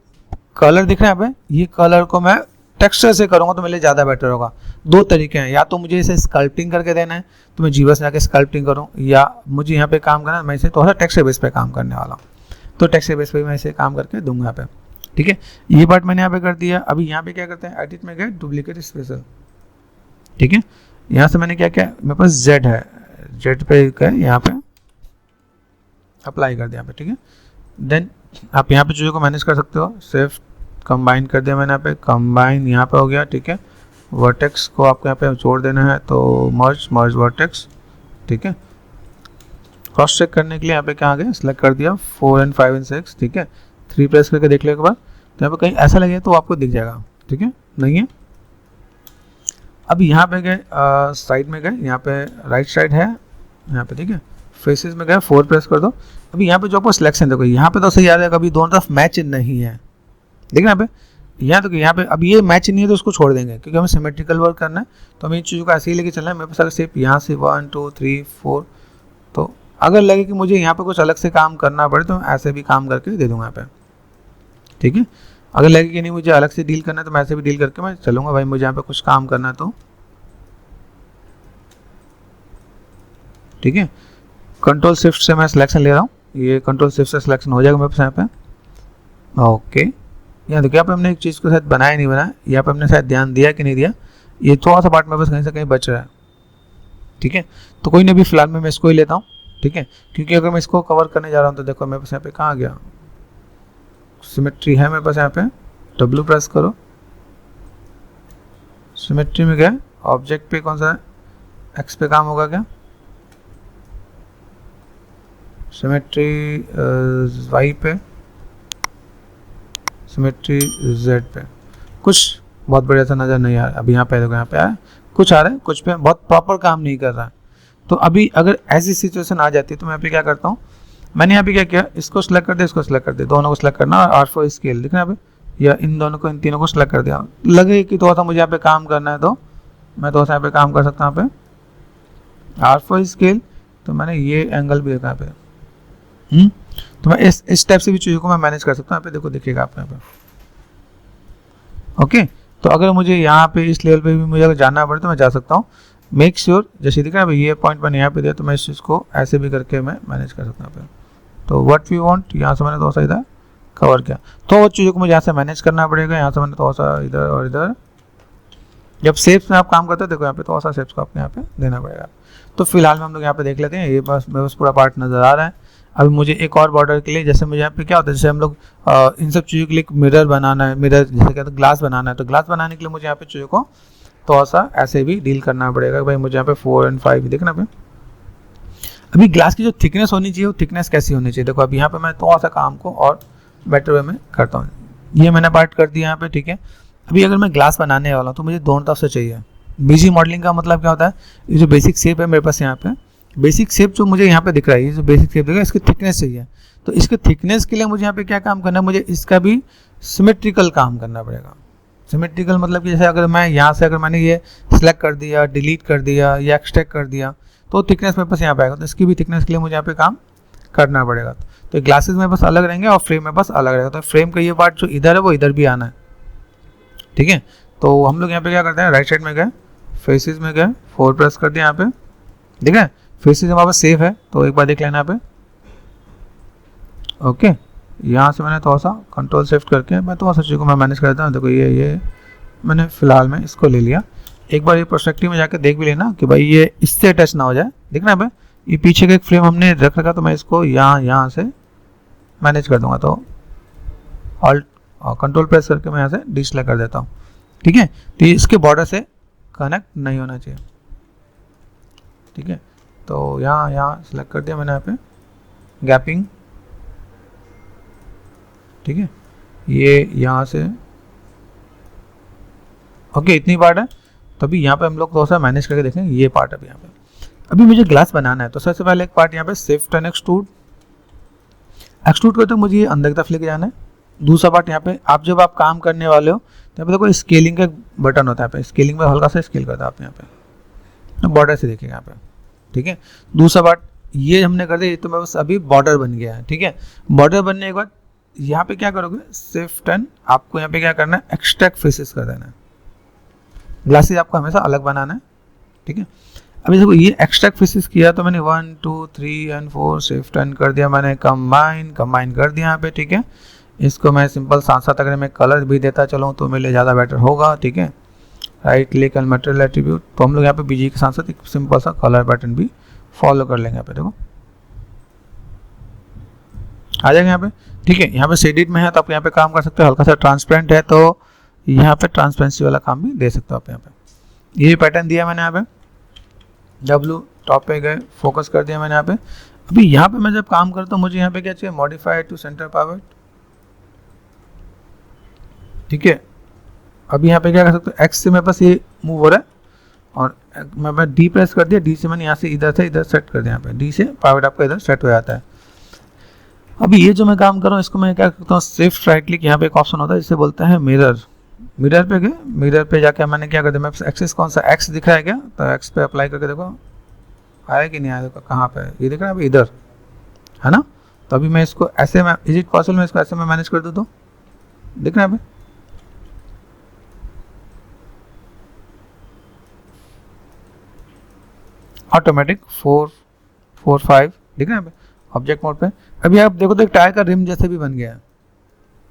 कलर दिख रहा है यहाँ पे, ये कलर को मैं टेक्सचर से करूँगा तो मेरे लिए ज़्यादा बेटर होगा। दो तरीके हैं, या तो मुझे इसे स्कल्पटिंग करके देना है तो मैं जीवा से जाकर स्कल्पटिंग करूँ, या मुझे यहाँ पे काम करना है, मैं इसे थोड़ा सा टेक्सचर बेस पे काम करने वाला हूँ, तो टेक्सचर बेस पे मैं इसे काम करके दूंगा यहाँ पे, ठीक है। ये पार्ट मैंने यहाँ पे कर दिया। अभी यहाँ पे क्या करते हैं, एडिट में गए, डुप्लीकेट स्पेशल, ठीक है। यहाँ से मैंने क्या किया, मेरे पास जेड है, जेड पे गए, यहाँ पे अप्लाई कर दिया यहाँ पे, ठीक है। देन आप यहाँ पे चीज़ों को मैनेज कर सकते हो। सिर्फ कंबाइन कर दिया मैंने यहाँ पे, कंबाइन यहाँ पे हो गया, ठीक है। वर्टेक्स को आपको यहाँ पे जोड़ देना है, तो मर्ज वर्टेक्स, ठीक है। क्रॉस चेक करने के लिए यहाँ पे क्या आ गया, सिलेक्ट कर दिया 4 and 5 and 6, ठीक है। 3 प्रेस करके देख लेने के बाद तो यहाँ पे कहीं ऐसा लगे तो आपको दिख जाएगा, ठीक है, नहीं है। अब यहाँ पे गए साइड में गए, यहाँ पे राइट साइड है यहाँ पे, ठीक है, फेसेस में गए 4 प्रेस कर दो। अभी यहाँ पे जो आपको सिलेक्शन देखो यहाँ पे तो सही आ जाएगा, अभी दोनों तरफ मैच नहीं है, देखना यहाँ पे, यहाँ तो यहाँ पे अब ये मैच नहीं है तो उसको छोड़ देंगे क्योंकि हमें सिमेट्रिकल वर्क करना है, तो हमें इन चीज़ों को ऐसे ही लेके चलना है। मेरे पास अगर सिर्फ यहाँ से 1 2 3 4, तो अगर लगे कि मुझे यहाँ पे कुछ अलग से काम करना पड़े तो मैं ऐसे भी काम करके दे दूंगा यहाँ पे, ठीक है। अगर लगे कि नहीं मुझे अलग से डील करना है तो मैं ऐसे भी डील करके मैं चलूँगा, भाई मुझे यहाँ पे कुछ काम करना है तो, ठीक है। कंट्रोल शिफ्ट से मैं सिलेक्शन ले रहा हूँ, ये कंट्रोल शिफ्ट से सिलेक्शन हो जाएगा मेरे पास यहाँ पे, ओके। यहाँ देखिए यहाँ पे हमने एक चीज़ को शायद बनाया नहीं बनाया, यहाँ पे हमने शायद ध्यान दिया कि नहीं दिया, ये थोड़ा सा पार्ट मेरे पास कहीं से कहीं बच रहा है, ठीक है। तो कोई नहीं, अभी फिलहाल मैं इसको ही लेता हूँ, ठीक है, क्योंकि अगर मैं इसको कवर करने जा रहा हूँ तो देखो मेरे पास यहाँ पे कहाँ आ गया, सिमेट्री है मेरे पास यहाँ पे, W प्रेस करो, सिमेट्री में गया, ऑब्जेक्ट पे कौन सा है, X पे काम होगा क्या, सिमेट्री Y पे, सिमेट्री Z पे, कुछ बहुत बढ़िया सा नज़र नहीं आ रहा। अभी यहाँ पे देखो, यहाँ पे आया, कुछ आ रहा है, कुछ पे बहुत प्रॉपर काम नहीं कर रहा है। तो अभी अगर ऐसी सिचुएशन आ जाती है तो मैं यहाँ पे क्या करता हूँ, मैंने यहाँ पे क्या किया, इसको सिलेक्ट कर दिया, इसको सिलेक्ट कर दिया, दोनों को सिलेक्ट करना और R4 स्केल दिखना यहाँ पे, या इन दोनों को, इन तीनों को सिलेक्ट कर दिया। लगे कि थोड़ा सा मुझे यहाँ पे काम करना है तो मैं थोड़ा सा यहाँ पे काम कर सकता हूँ, यहाँ पे R4 स्केल, तो मैंने ये एंगल भी देखा यहाँ पे, तो मैं इस टाइप से भी चीज़ों को मैं मैनेज कर सकता हूँ। यहाँ पे देखो, दिखेगा आप यहाँ पे, ओके। तो अगर मुझे यहाँ पे इस लेवल पे भी मुझे अगर जाना पड़े तो मैं जा सकता हूँ। मेक श्योर जैसे दिख रहा है ये पॉइंट मैंने यहाँ पे दिया तो मैं इस चीज़ को ऐसे भी करके मैं मैनेज कर सकता हूँ यहाँ पे। तो व्हाट वी वांट, यहाँ से मैंने थोड़ा सा इधर कवर किया, तो वो चीज़ों को मुझे यहाँ से मैनेज करना पड़ेगा। यहाँ से मैंने थोड़ा सा इधर और इधर, जब शेप्स में आप काम करते हो देखो यहाँ पे थोड़ा सा शेप्स को आपको यहाँ पे देना पड़ेगा। तो फिलहाल में हम लोग यहाँ पे देख लेते हैं, ये बस मेरे पास पूरा पार्ट नज़र आ रहा है। अभी मुझे एक और बॉर्डर के लिए, जैसे मुझे यहाँ पे क्या होता है, जैसे हम लोग इन सब चीज़ों के लिए मिरर बनाना है, मिरर जैसे कहते हैं ग्लास बनाना है, तो ग्लास बनाने के लिए मुझे यहाँ पे चीज़ों को थोड़ा सा ऐसे भी डील करना पड़ेगा। भाई मुझे यहाँ पे 4 and 5 देखना पे। अभी ग्लास की जो थिकनेस होनी चाहिए वो थिकनेस कैसी होनी चाहिए, देखो अभी यहाँ पे मैं थोड़ा सा काम को और बेटर वे में करता हूँ। ये मैंने पार्ट कर दिया यहाँ पे, ठीक है। अभी अगर मैं ग्लास बनाने वाला हूँ तो मुझे दोनों तरफ से चाहिए। बीजी मॉडलिंग का मतलब क्या होता है, ये जो बेसिक शेप है मेरे पास यहाँ पे, बेसिक शेप जो मुझे यहाँ पे दिख रहा है, ये जो बेसिक शेप दिख रहा है इसकी थिकनेस चाहिए। तो इसके थिकनेस के लिए मुझे यहाँ पे क्या काम करना है, मुझे इसका भी सिमेट्रिकल काम करना पड़ेगा। सिमेट्रिकल मतलब कि जैसे अगर मैं यहाँ से अगर मैंने ये सिलेक्ट कर दिया, डिलीट कर दिया या एक्सट्रैक्ट कर दिया तो थिकनेस मेरे पास यहाँ पे आएगा, तो इसकी भी थिकनेस के लिए मुझे यहाँ पे काम करना पड़ेगा। तो ग्लासेस मेरे पास अलग रहेंगे और फ्रेम मेरे पास अलग रहेगा। तो फ्रेम का ये पार्ट जो इधर है वो इधर भी आना है, ठीक है। तो हम लोग यहाँ पे क्या करते हैं, राइट साइड में गए, फेसेस में गए, 4 प्रेस कर दिया यहाँ पे, ठीक है। फेसेस हमारे पास सेफ है तो एक बार देख लेना यहाँ पे, ओके। यहाँ से मैंने थोड़ा सा कंट्रोल शिफ्ट करके मैं थोड़ा सा चीज़ को मैं मैनेज कर देता हूँ। देखो ये मैंने फिलहाल में इसको ले लिया। एक बार ये पर्सपेक्टिव में जाकर देख भी लेना कि भाई ये इससे टच ना हो जाए, देखना भाई ये पीछे का एक फ्रेम हमने रख रखा, तो मैं इसको यहाँ से मैनेज कर दूंगा। तो ऑल्ट कंट्रोल प्रेस करके मैं यहाँ से डिसेलेक्ट कर देता हूँ, ठीक है। तो इसके बॉर्डर से कनेक्ट नहीं होना चाहिए, ठीक है। तो यहाँ सेलेक्ट कर दिया मैंने यहाँ पे गैपिंग, ठीक है। ये यहाँ से ओके, इतनी पार्ट है। तभी यहाँ पे हम लोग थोड़ा सा मैनेज करके देखेंगे ये पार्ट। अभी यहाँ पे अभी मुझे ग्लास बनाना है तो सबसे पहले एक पार्ट यहाँ पे शिफ्ट एंड एक्सट्रूड करते तो मुझे ये अंदर की तरफ लेके जाना है। दूसरा पार्ट यहाँ पे आप जब आप काम करने वाले हो तो यहाँ पे देखो स्केलिंग का बटन होता है, यहाँ पे स्केलिंग में हल्का सा स्केल करता है आप यहाँ पे बॉर्डर से देखिएगा यहाँ पे, ठीक है। दूसरा पार्ट ये हमने कर दिया, तो मैं बस अभी बॉर्डर बन गया है, ठीक है। बॉर्डर बनने के बाद यहाँ पे क्या करोगे, शिफ्ट एंड आपको यहाँ पे क्या करना है, एक्सट्रैक्ट फेसेस कर देना है। ग्लासेस आपको हमेशा अलग बनाना है, ठीक है। अभी देखो ये एक्सट्रैक्ट फेसेस किया तो मैंने 1 2 3 and 4 शिफ्ट एंड कर दिया, मैंने कंबाइन कर दिया यहाँ पे, ठीक है। इसको मैं सिंपल साथ साथ अगर मैं कलर भी देता चलूँ तो मेरे लिए ज़्यादा बेटर होगा, ठीक है। Right click and material attribute, तो हम लोग यहाँ पे बीजी के साथ साथ एक सिंपल सा कलर पैटर्न भी फॉलो कर लेंगे। यहाँ पे देखो आ जाएगा यहाँ पे, ठीक है। यहाँ पे शेडेड में है तो आप यहाँ पे काम कर सकते हो, हल्का सा ट्रांसपेरेंट है तो यहाँ पे ट्रांसपेरेंसी वाला काम भी दे सकते हो आप यहाँ पे। ये पैटर्न दिया मैंने यहाँ पे, W टॉप पे गए, फोकस कर दिया मैंने यहाँ पे। अभी यहाँ पे मैं जब काम करता हूँ मुझे यहाँ पे क्या चाहिए, मॉडिफाई टू सेंटर पावर, ठीक है। अभी यहाँ पे क्या कर सकते हो, एक्स से मेरे पास ये मूव हो रहा है और मैं डी प्रेस कर दिया, डी से मैंने यहाँ से इधर सेट कर दिया, यहाँ पे डी से पावर आपका इधर सेट हो जाता है। अभी ये जो मैं काम कर रहा हूँ इसको मैं क्या करता हूँ, शिफ्ट राइट क्लिक, यहाँ पे एक ऑप्शन होता है जिसे बोलता है मिरर। मिरर पे गए, मिरर पे जाके मैंने क्या कर दिया, मेरे पास एक्सेस कौन सा एक्स दिख रहा है क्या, तो एक्स पे अप्लाई करके देखो आया कि नहीं आया, देखो कहाँ पे ये दिख रहा है अभी इधर, है ना। तो अभी मैं इसको ऐसे में, इज इट पॉसिबल मैं इसको ऐसे में मैनेज कर दूँ तो दिख रहा है अभी, ऑटोमेटिक 4 4 5 दिख रहा है ऑब्जेक्ट मोड पे। अभी आप देखो तो एक टायर का रिम जैसे भी बन गया है,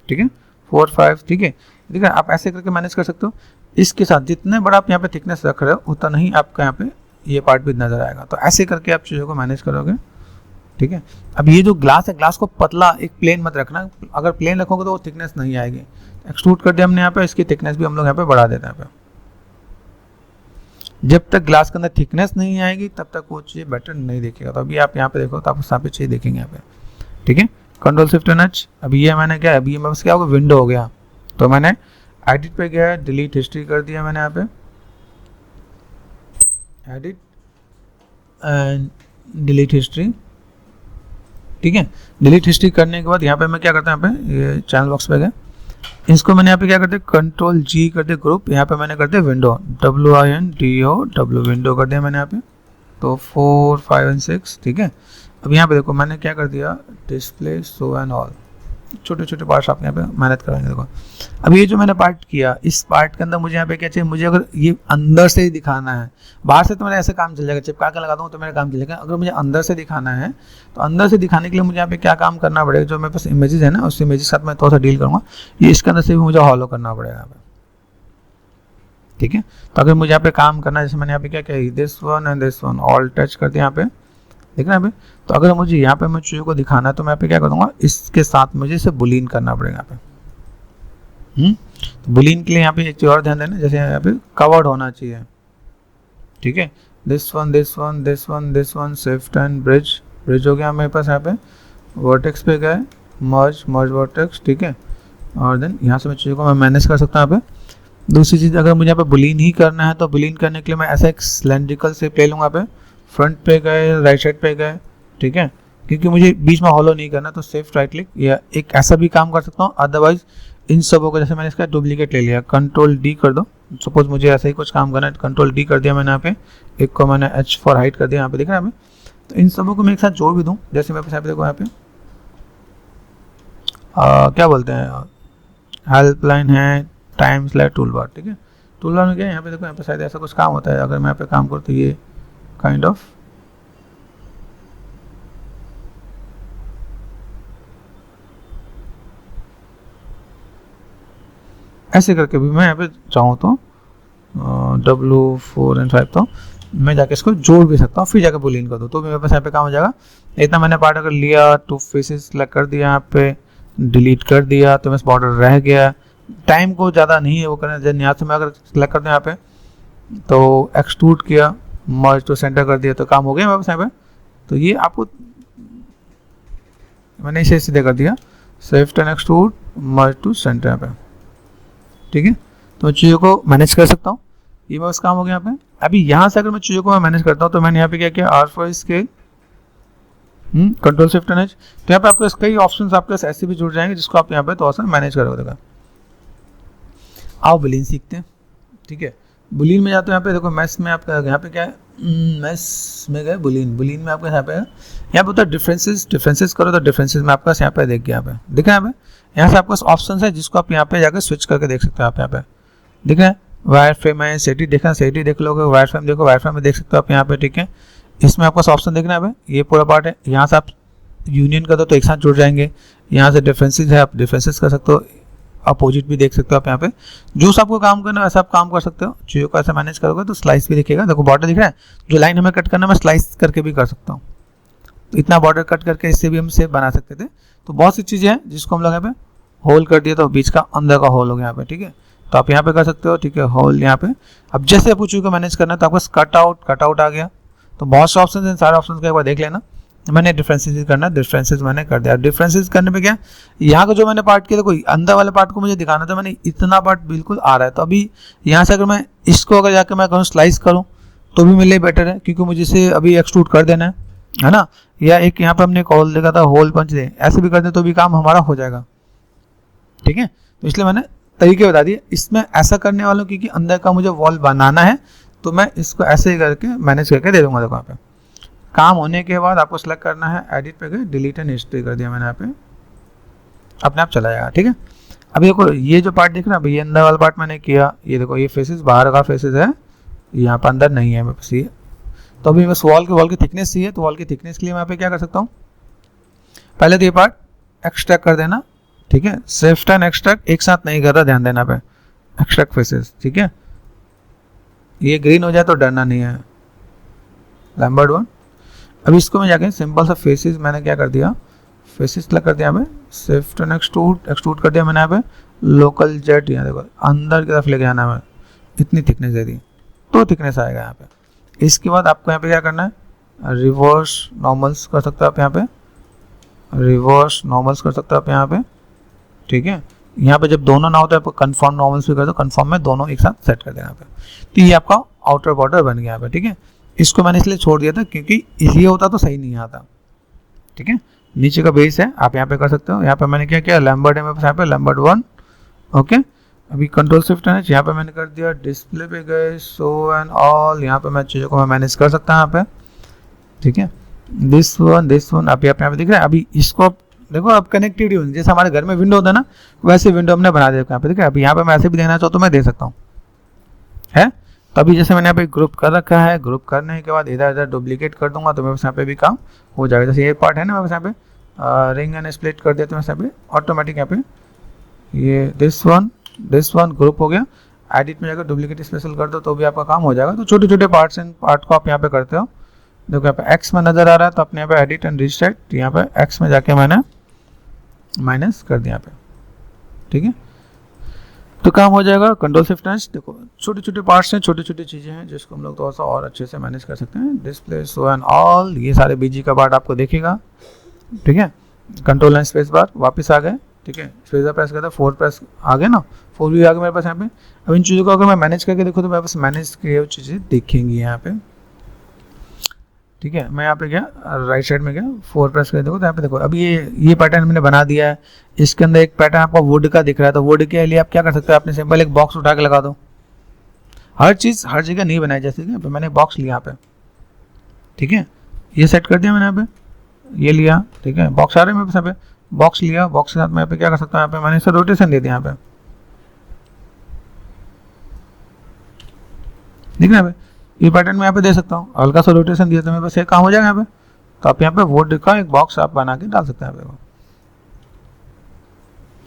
ठीक है 4 5, ठीक है। ठीक है, आप ऐसे करके मैनेज कर सकते हो। इसके साथ जितने बड़ा आप यहाँ पे थिकनेस रख रहे हो उतना ही आपका यहाँ पे ये पार्ट भी नजर आएगा। तो ऐसे करके आप चीज़ों को मैनेज करोगे, ठीक है। अब ये जो ग्लास है, ग्लास को पतला एक प्लेन मत रखना, अगर प्लेन रखोगे तो वो थिकनेस नहीं आएगी। एक्सट्रूड कर दिया हमने यहाँ पे, इसकी थिकनेस भी हम लोग यहाँ पे बढ़ा देते हैं यहाँ पे। जब तक ग्लास के अंदर थिकनेस नहीं आएगी तब तक वो चीज़ बेटर नहीं देखेगा। तो अभी आप यहाँ पे देखो तो आपको सारी चीज़ देखेंगे यहाँ पे, ठीक है। Control shift and H. अभी ये मैंने क्या, अभी ये मेरे पास क्या होगा, विंडो हो गया। तो मैंने एडिट पे गया, डिलीट हिस्ट्री कर दिया मैंने यहाँ पे, एडिट एंड डिलीट हिस्ट्री, ठीक है। डिलीट हिस्ट्री करने के बाद यहाँ पे मैं क्या करता हूँ, यहाँ पे ये चैनल बॉक्स पे गया, इसको मैंने यहाँ पे क्या करते कंट्रोल जी कर दिया ग्रुप, यहाँ पे मैंने कर दिया विंडो, WINDOW विंडो कर दिया मैंने यहाँ पे। तो 4 5 और 6, ठीक है। अब यहाँ पे देखो मैंने क्या कर दिया, डिस्प्ले शो एंड ऑल, छोटे छोटे पार्ट्स आप यहाँ पे मेहनत कराएंगे। देखो अब ये जो मैंने पार्ट किया, इस पार्ट के अंदर मुझे यहाँ पे क्या चाहिए, मुझे अगर ये अंदर से ही दिखाना है, बाहर से तो मेरा ऐसे काम चल जाएगा, चिपका के लगा दूँ तो मेरा काम चल जाएगा। अगर मुझे अंदर से दिखाना है तो अंदर से दिखाने के लिए मुझे यहाँ पे क्या काम करना पड़ेगा, जो मेरे पास इमेजेस है ना उस इमेज के साथ मैं थोड़ा सा डील करूँगा, ये इसके अंदर से भी मुझे हॉलो करना पड़ेगा यहाँ पे, ठीक है। तो अगर मुझे यहाँ पे काम करना है, जैसे मैंने यहाँ पे क्या किया, this one and this one all touch कर दिया यहाँ पे, देख रहे हैं अभी। तो अगर मुझे यहाँ पे मैं चीज़ों को दिखाना है तो मैं यहाँ पे क्या करूँगा, इसके साथ मुझे इसे बुलियन करना पड़ेगा यहाँ पे। तो बुलियन के लिए यहाँ पे एक चीज़ और ध्यान देना, जैसे यहाँ पे कवर्ड होना चाहिए, ठीक है। This one this one this one this one, shift and bridge, bridge हो गया मेरे पास यहाँ पे। वर्टेक्स पे गए, मर्ज वर्टेक्स, ठीक है। और देन यहाँ से मैं चीज़ों को मैं मैनेज कर सकता हूँ यहाँ पे। दूसरी चीज़, अगर मुझे यहाँ पे बुलियन ही करना है तो बुलियन करने के लिए मैं ऐसा एक सिलेंड्रिकल शेप ले लूँगा यहाँ पे, फ्रंट पे गए, राइट साइड पे गए, ठीक है। क्योंकि मुझे बीच में हॉलो नहीं करना तो शिफ्ट राइट क्लिक, या एक ऐसा भी काम कर सकता हूँ। अदरवाइज इन सबों को, जैसे मैंने इसका डुप्लीकेट ले लिया, कंट्रोल डी कर दो। सपोज मुझे ऐसा ही कुछ काम करना है, कंट्रोल डी कर दिया मैंने यहाँ पे, एक को मैंने H फॉर हाइट कर दिया यहाँ पे, दिख रहा है हमें। तो इन सबों को मैं एक साथ जोड़ भी दूँ, जैसे मेरे पास यहाँ पे देखो, यहाँ पे क्या बोलते हैं, हेल्पलाइन है, टाइम स्लैश टूल बार, ठीक है। टूल बार में क्या है, यहाँ पे देखो, यहाँ पे शायद ऐसा कुछ काम होता है। अगर मैं यहाँ पे काम करूँ तो ये काइंड ऑफ ऐसे करके भी मैं यहाँ पे चाहूँ तो W4 और 5 तो मैं जाके इसको जोड़ भी सकता हूँ, फिर जाके बुलियन कर दूँ तो मेरे पास यहाँ पे काम हो जाएगा। इतना मैंने पार्ट अगर लिया, 2 फेसेस सेलेक्ट कर दिया, यहाँ पे डिलीट कर दिया, तो मेरे बॉर्डर रह गया। टाइम को ज़्यादा नहीं है वो करना, जैसे यहाँ से मैं अगर सेलेक्ट कर दूँ यहाँ पे, तो एक्सट्रूड किया, मर्ज टू सेंटर कर दिया, तो काम हो गया मेरे पास यहाँ पे। तो ये आपको मैंने इसे सीधे कर दिया, shift and extrude, merge to centre यहाँ पे, ठीक है। तो मैं चीज़ों को मैनेज कर सकता हूँ, ये बस काम हो गया यहाँ पे। अभी यहाँ से अगर मैं चीज़ों को मैं मैनेज करता हूँ तो मैंने यहाँ पे क्या किया, R4 scale, control shift and H. तो यहाँ पे आपके कई ऑप्शंस आपके पास ऐसे भी जुड़ जाएंगे जिसको आप यहाँ पे थोड़ा सा मैनेज करोगे। देखा, आओ बुलियन सीखते हैं, ठीक है। बुलियन में जाते हो, यहाँ पे देखो मैथ्स में आपका यहाँ पे क्या है, मैथ्स में गए बुलियन, बुलियन में आपका यहाँ पे होता है डिफरेंसेस करो, तो डिफरेंसेस में आपका यहाँ पे देख गया, यहाँ पे दिख रहा है, यहाँ पे यहाँ से आपके पास ऑप्शन है जिसको आप यहाँ पे जाकर स्विच करके देख सकते हो। आप यहाँ पे दिख रहा है, वायर फ्रेम है, सेटी देखना, सेटी देख लोगे, वायर फ्रेम देखो, वायर फ्रेम में देख सकते हो आप यहाँ पे, ठीक है। इसमें आपका ऑप्शन देखना है, ये पूरा पार्ट है, यहाँ से आप यूनियन कर दो तो एक साथ जुड़ जाएंगे। यहाँ से डिफरेंसेस है, आप डिफरेंसेस कर सकते हो, अपोजिट भी देख सकते हो आप यहाँ पे। जो सा आपको काम करना है वैसा आप काम कर सकते हो। चीज़ों को ऐसा मैनेज करोगे तो स्लाइस भी दिखेगा, देखो बॉर्डर दिख रहा है, जो लाइन हमें कट करना है मैं स्लाइस करके भी कर सकता हूँ। तो इतना बॉर्डर कट करके इससे भी हम सेप बना सकते थे। तो बहुत सी चीज़ें हैं जिसको हम लोग यहाँ पे होल कर दिया, तो बीच का अंदर का होल हो गया यहाँ पे, ठीक है। तो आप यहाँ पे कर सकते हो, ठीक है, होल यहाँ पे। अब जैसे आपको चीज़ों को मैनेज करना है तो आपको कट आउट आ गया। तो बहुत से ऑप्शन हैं, सारे ऑप्शन का एक बार देख लेना। मैंने डिफरेंसेस करना, डिफरेंसेस मैंने कर दिया। डिफरेंसेस करने पे क्या, यहाँ का जो मैंने पार्ट किया था, कोई अंदर वाले पार्ट को मुझे दिखाना था, मैंने इतना पार्ट बिल्कुल आ रहा है। तो अभी यहाँ से अगर मैं इसको अगर जाकर मैं कहूँ स्लाइस करूँ तो भी मेरे लिए बेटर है, क्योंकि मुझे इसे अभी एक्सट्रूड कर देना है ना। या एक यहाँ पे हमने एक होल देखा था, होल पंच दे, ऐसे भी कर दे तो भी काम हमारा हो जाएगा, ठीक है। तो इसलिए मैंने तरीके बता दिए। इसमें ऐसा करने वाला हूँ क्योंकि अंदर का मुझे वॉल बनाना है, तो मैं इसको ऐसे ही करके मैनेज करके दे दूंगा। देखो यहाँ पे काम होने के बाद आपको सेलेक्ट करना है, एडिट पे गए, डिलीट एंड हिस्ट्री कर दिया मैंने यहाँ पे, अपने आप चला जाएगा, ठीक है। अभी देखो ये जो पार्ट दिख रहा है, ये अंदर वाला पार्ट मैंने किया, ये देखो ये फेसेस बाहर का फेसेस है, यहाँ पर अंदर नहीं है मेरे पास ये। तो अभी बस वॉल की थिकनेस चाहिए, तो वॉल की थिकनेस के लिए मैं यहाँ पे क्या कर सकता हूँ, पहले तो ये पार्ट एक्सट्रैक्ट कर देना, ठीक है। शिफ्ट एंड एक्सट्रैक्ट एक साथ नहीं कर रहा, ध्यान देना पे, एक्सट्रैक्ट फेसेस, ठीक है। ये ग्रीन हो जाए तो डरना नहीं है, लैम्बर्ट 1। अभी इसको मैं जाके सिंपल सा फेसेस मैंने क्या कर दिया, फेसेस सेलेक्ट कर दिया यहाँ पे, शिफ्ट एंड एक्सट्रूड कर दिया मैंने यहाँ पे, लोकल जेट, यहाँ देखो अंदर की तरफ लेके जाना है, इतनी थिकनेस दे दी तो थिकनेस आएगा यहाँ पे। इसके बाद आपको यहाँ पे क्या करना है, रिवर्स नॉर्मल्स कर सकते हो आप यहाँ पे, रिवर्स नॉर्मल्स कर सकते हो आप यहाँ पे, ठीक है। यहाँ पे जब दोनों ना होता है आपको कन्फर्म नॉर्मल्स भी कर दो, कन्फर्म में दोनों एक साथ सेट कर देना यहाँ पे। तो ये आपका आउटर बॉर्डर बन गया यहाँ पे, ठीक है। इसको मैंने इसलिए छोड़ दिया था क्योंकि ये होता तो सही नहीं आता, ठीक है। नीचे का बेस है, आप यहाँ पे कर सकते हो। यहाँ पे मैंने क्या किया, लैम्बर्ट है मेरे पास यहाँ पे, लैम्बर्ट 1, ओके। अभी कंट्रोल शिफ्ट है, यहाँ पे मैंने कर दिया, डिस्प्ले पे गए, शो एंड ऑल, यहाँ पे मैं चीज़ों को मैं मैनेज कर सकता हूँ यहाँ पे, ठीक है। दिस वन आप यहाँ पे दिख रहा है। अभी इसको देखो, अब कनेक्टिविटी होनी, जैसे हमारे घर में विंडो होता है ना, वैसे विंडो हमने बना दिया यहाँ पे, ठीक है। अभी यहाँ पे मैं ऐसे भी देना चाहूँ तो मैं दे सकता हूँ, है। तो अभी जैसे मैंने यहाँ पे ग्रुप कर रखा है, ग्रुप करने के बाद इधर इधर डुप्लीकेट कर दूंगा तो मेरे पास यहाँ पे भी काम हो जाएगा। जैसे ये पार्ट है ना मेरे पास यहाँ पे, रिंग एंड स्प्लिट कर देते हैं यहाँ पे ऑटोमेटिक, यहाँ पे ये दिस वन ग्रुप हो गया। एडिट में जाकर डुप्लीकेट स्पेशल कर दो तो भी आपका काम हो जाएगा। तो छोटे छोटे पार्ट्स इन पार्ट को आप यहाँ पे करते हो। देखो यहाँ पे एक्स में नजर आ रहा है, तो अपने यहाँ पे एडिट एंड रिस्ट्राइट, यहाँ पे एक्स में जाके मैंने माइनस कर दिया यहाँ पे, ठीक है। तो काम हो जाएगा। कंट्रोल शिफ्ट एंड, देखो छोटे छोटे पार्ट्स हैं, छोटी छोटी चीज़ें हैं जिसको हम लोग थोड़ा सा और अच्छे से मैनेज कर सकते हैं। डिस्प्ले, शो एंड ऑल, ये सारे बीजी का पार्ट आपको देखेगा, ठीक है। कंट्रोल एंड स्पेस बार वापस आ गए, ठीक है। स्पेस बार प्रेस करता है, 4 प्रेस आ गए ना, 4 भी आ गए मेरे पास यहाँ पे। अब इन चीज़ों को अगर मैं मैनेज करके देखो तो मेरे पास मैनेज किए हुए चीज़ें दिखेंगी यहाँ पे, ठीक है। मैं यहाँ पे गया, राइट साइड में गया, 4 प्रेस कर देखो तो यहाँ पे देखो अब ये पैटर्न मैंने बना दिया है। इसके अंदर एक पैटर्न आपका वुड का दिख रहा है, तो वुड के लिए आप क्या कर सकते हो, आपने सिंपल एक बॉक्स उठा के लगा दो। हर चीज़ हर जगह नहीं बनाई, जैसे कि मैंने बॉक्स लिया यहाँ पे, ठीक है। ये सेट कर दिया मैंने यहाँ पे, ये लिया, ठीक है। बॉक्स आ रहे हैं मेरे पास यहाँ पे, बॉक्स लिया, बॉक्स के साथ मैं यहाँ पे क्या कर सकता हूँ, यहाँ पे मैंने इसे रोटेशन दे दिया यहाँ पे, दिख रहा है। ये पैटर्न मैं यहाँ पे दे सकता हूँ, हल्का सा रोटेशन दिया तो मेरे पास ये काम हो जाएगा यहाँ पे। तो आप यहाँ पे वुड का एक बॉक्स आप बना के डाल सकते हैं यहाँ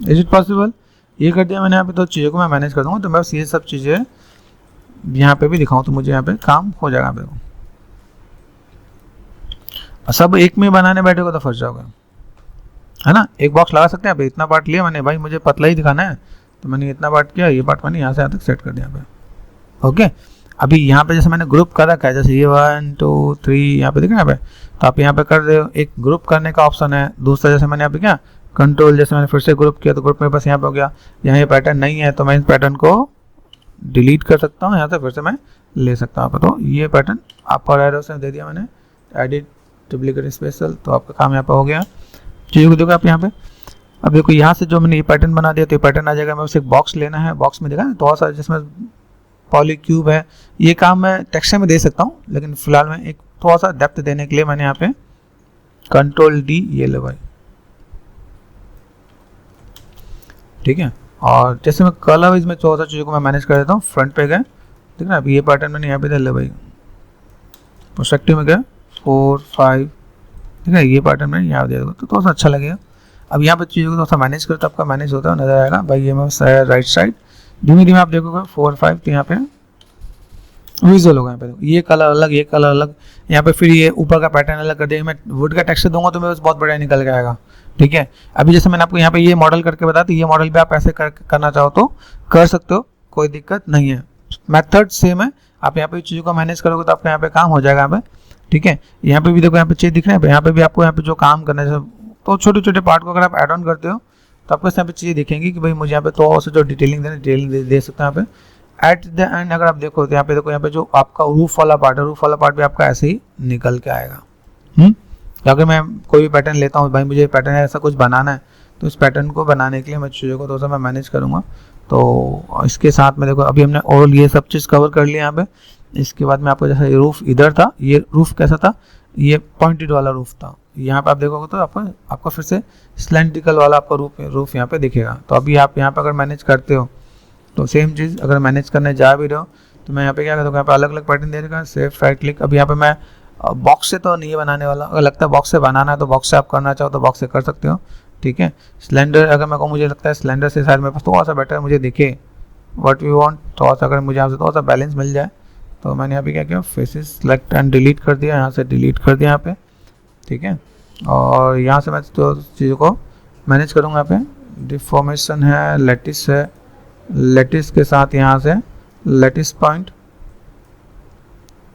पे। Is it possible? ये कर दिया मैंने यहाँ पे, तो चीज़ों को मैं मैनेज कर दूँगा। तो मैं बस ये सब चीज़ें यहाँ पे भी दिखाऊँ तो मुझे यहाँ पे काम हो जाएगा यहाँ पे। सब एक में बनाने बैठेगा तो फंस जाओगे, है ना। एक बॉक्स लगा सकते हैं यहाँ पे, इतना पार्ट लिया मैंने, भाई मुझे पतला ही दिखाना है तो मैंने इतना पार्ट किया, ये पार्ट मैंने यहाँ से यहाँ तक सेट कर दिया यहाँ पे, ओके। अभी यहाँ पे जैसे मैंने ग्रुप कर रखा है, जैसे ये 1 2 3 यहाँ पे दिख रहा है यहाँ पे, तो आप यहाँ पे कर रहे हो, एक ग्रुप करने का ऑप्शन है। दूसरा जैसे मैंने यहाँ पे क्या कंट्रोल, जैसे मैंने फिर से ग्रुप किया तो ग्रुप मेरे पास यहाँ पे हो गया। यहाँ ये पैटर्न नहीं है तो मैं इस पैटर्न को डिलीट कर सकता हूँ, यहाँ से फिर से मैं ले सकता हूँ। तो ये पैटर्न आपका एरो से दे दिया मैंने, एडिट डुप्लीकेट स्पेशल, तो आपका काम यहाँ पे हो गया। चीज़ों को देखो आप यहाँ पे, अब देखो यहाँ से जो मैंने ये पैटर्न बना दिया तो ये पैटर्न आ जाएगा। मैं उसे एक बॉक्स लेना है, बॉक्स में देखा थोड़ा सा जिसमें पॉलीक्यूब है, ये काम मैं टेक्सचर में दे सकता हूँ, लेकिन फिलहाल मैं एक थोड़ा सा डेप्थ देने के लिए मैंने यहाँ पे कंट्रोल डी ये ले भाई, ठीक है। और जैसे मैं कलर वाइज में थोड़ा सा चीज़ों को मैं मैनेज कर देता हूँ। फ्रंट पे गए, ठीक है। अभी ये पैटर्न मैंने यहाँ पे दे ले भाई, पर्सपेक्टिव में गए 4 5, ठीक है। ये पैटर्न मैंने यहाँ दे दूँगा तो थोड़ा सा अच्छा लगेगा। अब यहाँ पे चीज़ों को थोड़ा सा मैनेज करो तो आपका मैनेज होता है नजर आएगा भाई। ये मैं राइट साइड धीमे धीमे आप देखोगे 4 5, तो यहाँ पे विजुअल होगा। यहाँ पे ये कलर अलग, ये कलर अलग, यहाँ पे फिर ये ऊपर का पैटर्न अलग कर दिया। मैं वुड का टेक्सचर दूंगा तो मेरे पास बहुत बढ़िया निकल के आएगा, ठीक है। अभी जैसे मैंने आपको यहाँ पे ये मॉडल करके बताया, तो ये मॉडल भी आप ऐसे करना चाहो तो कर सकते हो, कोई दिक्कत नहीं है। मेथड सेम है, आप यहाँ पे चीज़ों को मैनेज करोगे तो आपका यहाँ पे काम हो जाएगा। यहाँ पे ठीक है। यहाँ पे भी देखो, यहाँ पे चेंज दिख रहा है, यहाँ पे भी आपको यहाँ पे जो काम करना है, तो छोटे छोटे पार्ट को अगर आप ऐड ऑन करते हो तो आपको यहाँ पे चीज़ें दिखेंगी कि भाई मुझे यहाँ पे तो जो डिटेलिंग देना डिटेलिंग दे सकते हैं यहाँ पे। एट द एंड अगर आप देखो तो यहाँ पे देखो, यहाँ पे जो आपका रूफ वाला पार्ट है, रूफ वाला पार्ट भी आपका ऐसे ही निकल के आएगा। अगर मैं कोई भी पैटर्न लेता हूँ, भाई मुझे पैटर्न ऐसा कुछ बनाना है, तो इस पैटर्न को बनाने के लिए मैं चीज़ों को थोड़ा सा मैं मैनेज करूँगा। तो इसके साथ में देखो, अभी हमने ओवरऑल ये सब चीज़ कवर कर लिया यहाँ पे। इसके बाद में आपको जैसे रूफ इधर था, ये रूफ कैसा था, ये पॉइंटेड वाला रूफ था। यहाँ पे आप देखोगे तो आपको फिर से सिलेंड्रिकल वाला आपका रूफ यहाँ पे दिखेगा। तो अभी आप यहाँ पे अगर मैनेज करते हो तो सेम चीज़ अगर मैनेज करने जा भी रहे हो तो मैं यहाँ पे क्या करता हूँ, यहाँ पे अलग अलग पैटर्न दे देगा, सेफ राइट क्लिक। अभी यहाँ पे मैं बॉक्स से तो नहीं बनाने वाला, अगर लगता है बॉक्स से बनाना है तो बॉक्स से आप करना चाहो तो बॉक्स से कर सकते हो, ठीक है। सिलेंडर अगर मैं कहूँ, मुझे लगता है सिलेंडर से शायद मेरे पास थोड़ा सा बेटर मुझे दिखे व्हाट वी वांट, थोड़ा सा अगर मुझे यहाँ से थोड़ा सा बैलेंस मिल जाए, तो मैंने यहाँ पे क्या किया, फेसेस सेलेक्ट एंड डिलीट कर दिया, यहाँ से डिलीट कर दिया यहाँ पे, ठीक है। और यहाँ से मैं तो चीज़ों को मैनेज करूँगा। यहाँ पे डिफॉर्मेशन है, लेटिस है, लेटिस के साथ यहाँ से लेटिस पॉइंट,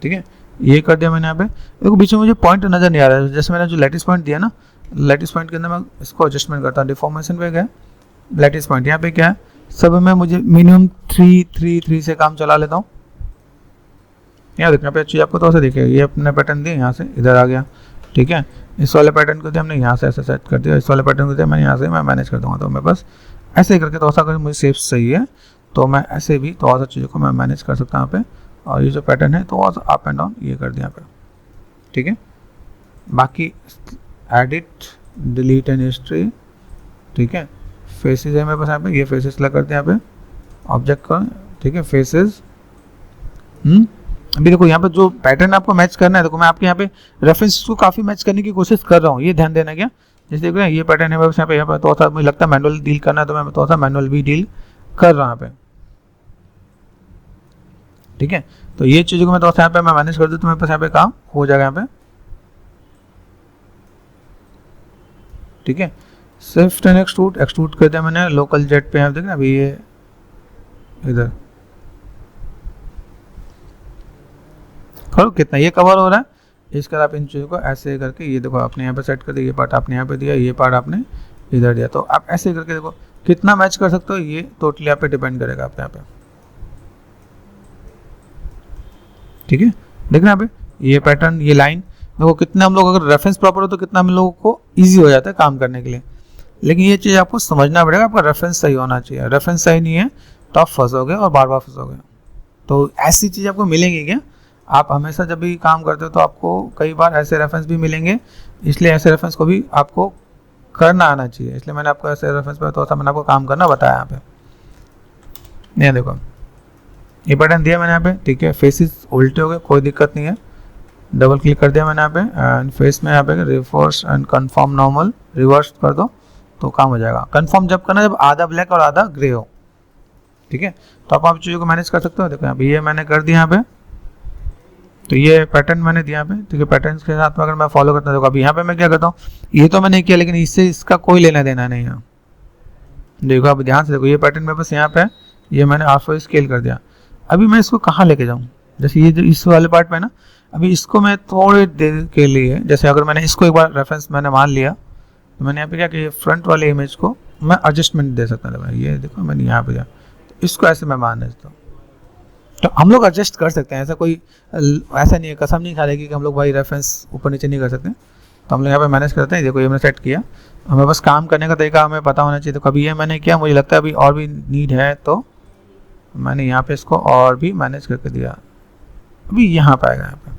ठीक है, ये कर दिया मैंने। यहाँ पे देखो बीच में मुझे पॉइंट नज़र नहीं आ रहा है, जैसे मैंने जो लेटिस पॉइंट दिया ना, लेटिस पॉइंट के अंदर मैं इसको एडजस्टमेंट करता हूँ। डिफॉर्मेशन पे गया, लेटिस पॉइंट, यहाँ पे क्या है, सब में मुझे मिनिमम 3 से काम चला लेता हूँ। यहाँ देखना पे चीज़ आपको थोड़ा सा दिखेगा, ये अपने पैटर्न दिए, यहाँ से इधर आ गया, ठीक है। इस वाले पैटर्न को दिया हमने, यहाँ से ऐसे सेट कर दिया, इस वाले पैटर्न को दिया मैंने, यहाँ से मैं मैनेज कर दूँगा। तो मैं बस ऐसे ही करके थोड़ा सा, अगर मुझे सेफ सही है तो मैं ऐसे भी थोड़ा सा चीज़ों को मैं मैनेज कर सकता हूँ यहाँ पे। और ये जो पैटर्न है थोड़ा सा अप एंड डाउन ये कर दिया यहाँ पे, ठीक है। बाकी एडिट, डिलीट एंड हिस्ट्री, ठीक है। फेसेस है मेरे पास यहाँ पे, ये फेसेस सेलेक्ट करते हैं यहाँ पे ऑब्जेक्ट का, ठीक है, फेसेस। अभी देखो यहाँ पे जो पैटर्न आपको मैच करना है, देखो मैं आपके यहाँ पे रेफरेंस को काफ़ी मैच करने की कोशिश कर रहा हूँ, ये ध्यान देना। क्या जैसे देखो ये पैटर्न है बस यहाँ पे थोड़ा सा मुझे लगता है मैनुअल डील करना है, तो मैं थोड़ा सा मैनुअल भी डील कर रहा हूँ यहाँ पे, ठीक है। तो ये चीज़ों को मैं थोड़ा सा यहाँ पे मैं मैनेज कर दूँ तो मेरे पास यहाँ पे काम हो जाएगा यहाँ पे, ठीक है। शिफ्ट एंड एक्सट्रूड कर दिया मैंने लोकल जेट पे, यहाँ देखना अभी ये इधर करो कितना ये कवर हो रहा है। इसके बाद आप इन चीज़ों को ऐसे करके ये देखो आपने यहाँ पे सेट कर दिया, ये पार्ट आपने यहाँ पे दिया, ये पार्ट आपने इधर दिया, तो आप ऐसे करके देखो कितना मैच कर सकते हो, ये टोटली आप पे डिपेंड करेगा आप यहाँ पे, ठीक है। देखना यहाँ पे ये पैटर्न, ये लाइन देखो कितना हम लोग, अगर रेफरेंस प्रॉपर हो तो कितना हम लोगों को ईजी हो जाता है काम करने के लिए। लेकिन ये चीज़ आपको समझना पड़ेगा, आपका रेफरेंस सही होना चाहिए। रेफरेंस सही नहीं है तो आप फंसोगे और बार बार फंसोगे। तो ऐसी चीज़ आपको मिलेंगी क्या, आप हमेशा जब भी काम करते हो तो आपको कई बार ऐसे रेफरेंस भी मिलेंगे, इसलिए ऐसे रेफरेंस को भी आपको करना आना चाहिए। इसलिए मैंने आपको ऐसे रेफरेंस पर थोड़ा सा मैंने आपको काम करना बताया यहाँ पे। ये देखो ये पैटर्न दिया मैंने यहाँ पे, ठीक है। फेसेस उल्टे हो गए, कोई दिक्कत नहीं है, डबल क्लिक कर दिया मैंने यहाँ पे एंड फेस में यहाँ पे reverse and confirm normal reverse कर दो तो काम हो जाएगा। कन्फर्म जब करना जब आधा ब्लैक और आधा ग्रे हो, ठीक है। तो आप चीज़ों को मैनेज कर सकते हो। देखो यहाँ पे ये मैंने कर दिया यहाँ पे, तो ये पैटर्न मैंने दिया यहाँ पे, ठीक है। पैटर्न के साथ में अगर मैं फॉलो करता हूँ, देखो अभी यहाँ पे मैं क्या करता हूँ, ये तो मैंने किया लेकिन इससे इसका कोई लेना देना नहीं है। देखो आप ध्यान से देखो, ये पैटर्न मेरे पास यहाँ पे है, ये मैंने ऑफ स्केल कर दिया। अभी मैं इसको कहाँ लेके जाऊँ, जैसे ये जो इस वाले पार्ट में ना, अभी इसको मैं थोड़ी देर के लिए, जैसे अगर मैंने इसको एक बार रेफरेंस मैंने मान लिया तो मैंने यहाँ पे क्या कि फ्रंट वाले इमेज को मैं एडजस्टमेंट दे सकता था। ये देखो मैंने यहाँ पे तो इसको ऐसे मैं मान देता हूँ, तो हम लोग एडजस्ट कर सकते हैं। ऐसा कोई ऐसा नहीं है, कसम नहीं खा लेगी कि हम लोग भाई रेफरेंस ऊपर नीचे नहीं कर सकते। तो हम लोग यहाँ पे मैनेज करते हैं। देखो ये मैंने सेट किया, हमें बस काम करने का तरीका हमें पता होना चाहिए। तो कभी ये मैंने किया, मुझे लगता है अभी और भी नीड है तो मैंने यहाँ पे इसको और भी मैनेज करके दिया, अभी यहाँ पे आएगा यहाँ पे,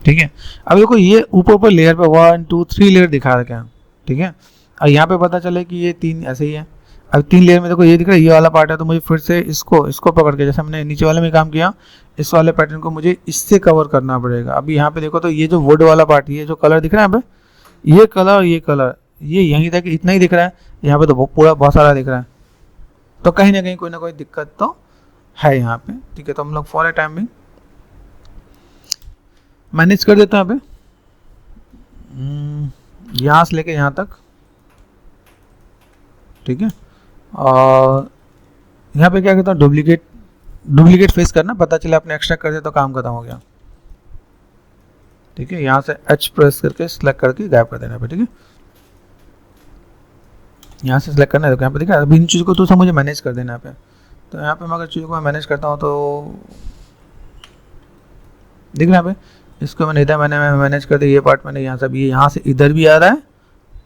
ठीक है। अब देखो ये ऊपर लेयर पे 1 2 3 लेयर दिखा रखे हैं, ठीक है। और यहाँ पे पता चले कि ये 3 ऐसे ही है। अब 3 लेयर में देखो ये दिख रहा है, ये वाला पार्ट है, तो मुझे फिर से इसको पकड़ के, जैसे हमने नीचे वाले में काम किया, इस वाले पैटर्न को मुझे इससे कवर करना पड़ेगा। अभी यहाँ पे देखो तो ये जो वुड वाला पार्ट, ये जो कलर दिख रहा है यहाँ पे, ये कलर ये यहीं तक इतना ही दिख रहा है, यहाँ पे तो पूरा बहुत सारा दिख रहा है। तो कहीं ना कहीं कोई ना कोई दिक्कत तो है यहाँ पे, ठीक है। तो हम लोग फॉर ए टाइम भी मैनेज कर देते हैं यहाँ पे, यहाँ से लेके यहाँ तक, ठीक है। और यहाँ पे क्या करता हूँ, डुप्लीकेट फेस करना, पता चला आपने एक्स्ट्रा कर दिया तो काम खत्म हो गया। ठीक है। यहाँ से H प्रेस करके सिलेक्ट करके गायब कर देना पे, ठीक है। यहाँ से सिलेक्ट करना है, यहाँ पे देखा अभी इन चीज़ों को तो सब मुझे मैनेज कर देना है। तो यहाँ पे मैं अगर चीज़ों को मैं मैनेज करता हूँ तो देख रहे हैं यहाँ पे, इसको मैंने इधर मैंने मैनेज कर दिया, ये पार्ट मैंने यहाँ से, ये यहाँ से इधर भी आ रहा है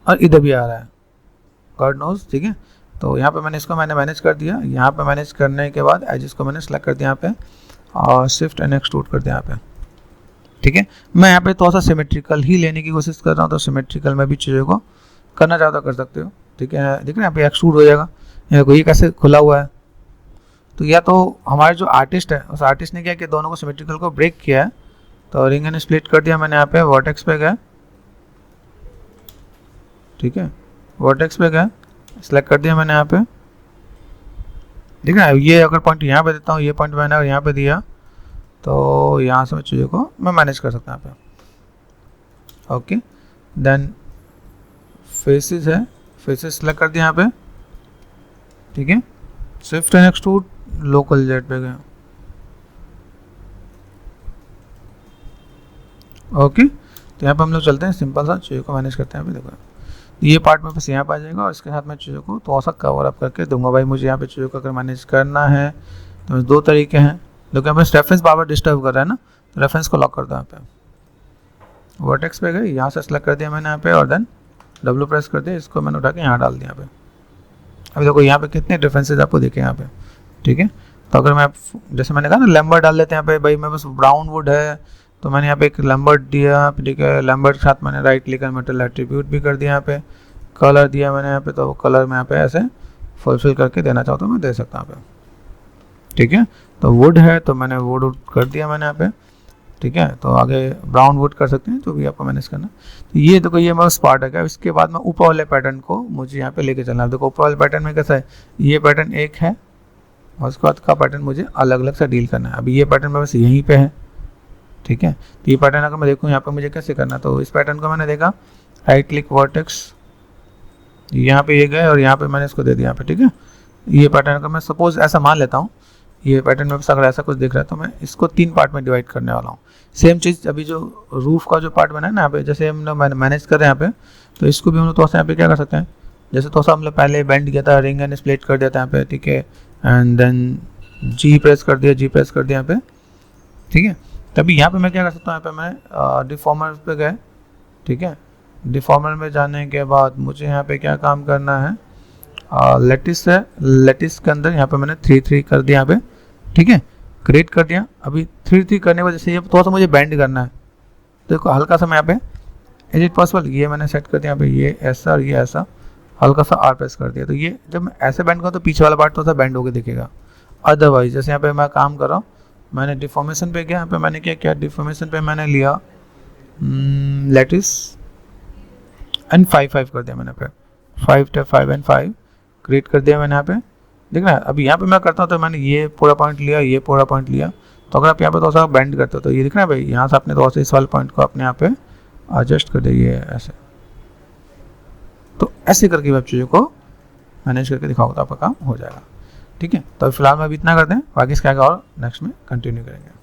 और इधर भी आ रहा है, गॉड नोज, ठीक है। तो यहाँ पे मैंने इसको मैंने मैनेज कर दिया। यहाँ पे मैनेज करने के बाद एजेस को मैंने सेलेक्ट कर दिया यहाँ पे और शिफ्ट एंड एक्सट्रूड कर दिया यहाँ पे, ठीक है। मैं यहाँ पे थोड़ा सा सिमेट्रिकल ही लेने की कोशिश कर रहा हूँ, तो सिमेट्रिकल में भी चीज़ों को करना चाहता कर सकते हो, ठीक है। देख रहे हैं यहाँ पे एक्सट्रूड हो जाएगा, देखो ये कैसे खुला हुआ है। तो या तो हमारे जो आर्टिस्ट है उस आर्टिस्ट ने क्या किया, दोनों को सिमेट्रिकल को ब्रेक किया है, तो रिंग एंड स्प्लिट कर दिया मैंने यहाँ पे, वर्टेक्स पे गया, ठीक है, वर्टेक्स पे गया, सेलेक्ट कर दिया मैंने यहाँ पे, ठीक है। ये अगर पॉइंट यहाँ पे देता हूँ, ये पॉइंट मैंने अगर यहाँ पे दिया तो यहाँ से मैं चीज़ों को मैं मैनेज कर सकता हूँ यहाँ पे, ओके। देन फेसेस है, फेसेस सेलेक्ट कर दिया यहाँ पे, ठीक है। Shift and extrude local jet पे गया, ओके। तो यहाँ पे हम लोग चलते हैं, सिंपल सा चीज़ों को मैनेज करते हैं। अभी देखो ये पार्ट में बस यहाँ पे आ जाएगा और इसके साथ मैं चीज़ों को थोड़ा सा कवर अप करके दूंगा। भाई मुझे यहाँ पे चीज़ों को अगर मैनेज करना है तो दो तरीके हैं। देखो यहाँ पे रेफरेंस बार बार डिस्टर्ब कर रहा है ना, तो रेफरेंस को लॉक कर दो यहाँ पे, वर्टेक्स पे गए, यहाँ से सेलेक्ट कर दिया मैंने यहाँ पे और देन डब्ल्यू प्रेस कर दिया, इसको मैंने उठा के यहाँ डाल दिया यहाँ पे। अभी देखो यहाँ पे कितने डिफरेंसेज आपको दिखे यहाँ पे, ठीक है। तो अगर मैं जैसे मैंने कहा ना लैम्बर्ट डाल लेते हैं यहाँ पे, भाई मैं बस ब्राउन वुड है तो मैंने यहाँ पे एक लैम्बर्ट दिया, ठीक है। लैम्बर्ट के साथ मैंने राइट क्लिक मेटल एट्रीब्यूट भी कर दिया यहाँ पे, कलर दिया मैंने यहाँ पे, तो कलर मैं यहाँ पे ऐसे फुलफिल करके देना चाहता हूँ मैं दे सकता हूँ यहाँ पे, ठीक है। तो वुड है तो मैंने वुड कर दिया मैंने यहाँ पे, ठीक है। तो आगे ब्राउन वुड कर सकते हैं, जो भी आपको मैनेज करना। तो ये देखो ये मेरा पार्ट है क्या। इसके बाद में ऊपर वाले पैटर्न को मुझे यहाँ पे लेके चलना है। देखो ऊपर वाले पैटर्न में कैसा है, ये पैटर्न एक है और उसके बाद का पैटर्न मुझे अलग अलग से डील करना है। अभी ये पैटर्न में बस यहीं पे है, ठीक है। तो ये पैटर्न अगर मैं देखूँ यहाँ पे मुझे कैसे करना, तो इस पैटर्न को मैंने देखा, राइट क्लिक वर्टेक्स, यहाँ पे ये गए और यहाँ पे मैंने इसको दे दिया यहाँ पे, ठीक है। ये पैटर्न अगर मैं सपोज ऐसा मान लेता हूँ, ये पैटर्न में अगर ऐसा कुछ दिख रहा है तो मैं इसको 3 पार्ट में डिवाइड करने वाला हूँ। सेम चीज़ अभी जो रूफ का जो पार्ट बना है ना यहाँ पे, जैसे हम लोग मैनेज कर रहे हैं यहाँ पे, तो इसको भी हम लोग थोड़ा सा यहाँ पे क्या कर सकते हैं, जैसे थोड़ा सा हम लोग पहले बेंड किया था, रिंग एंड स्प्लिट कर दिया था यहाँ पे, ठीक है। एंड देन जी प्रेस कर दिया, जी प्रेस कर दिया यहाँ पे, ठीक है। तभी यहाँ पे मैं क्या कर सकता हूँ, यहाँ पे मैं डिफॉर्मर पे गए, ठीक है। डिफॉर्मर में जाने के बाद मुझे यहाँ पे क्या काम करना है, लेटिस है, लेटिस के अंदर यहाँ पे मैंने 3-3 कर दिया यहाँ पे, ठीक है, क्रिएट कर दिया। अभी 3-3 करने की वजह से ये थोड़ा सा मुझे बेंड करना है, देखो हल्का सा मैं यहाँ पे इज इट पॉसिबल, ये मैंने सेट कर दिया यहाँ पे, ये ऐसा और ये ऐसा, हल्का सा आर प्रेस कर दिया। तो ये जब मैं ऐसे बेंड करूँ तो पीछे वाला पार्ट थोड़ा सा बेंड होकर दिखेगा। अदरवाइज जैसे यहाँ पे मैं काम कर रहा हूँ, मैंने डिफॉर्मेशन पे गया, यहाँ पे मैंने क्या किया, डिफॉर्मेशन पे मैंने लिया लेटिस एंड 5-5 कर दिया मैंने पे, 5 एंड 5 क्रिएट कर दिया मैंने यहाँ पे, देख रहा है। अभी यहाँ पे मैं करता हूँ तो मैंने ये पूरा पॉइंट लिया, ये पूरा पॉइंट लिया, तो अगर आप यहाँ पे थोड़ा सा बेंड करते हो तो ये दिख रहा है भाई, यहाँ से आपने थोड़ा सा इस वाले पॉइंट को अपने यहाँ पे एडजस्ट कर दिया, ये ऐसे। तो ऐसे करके आप चीज़ों को मैनेज करके दिखाओ तो आपका काम हो जाएगा, ठीक है। तो फिलहाल मैं अभी इतना करते हैं, बाकी इसका और नेक्स्ट में कंटिन्यू करेंगे।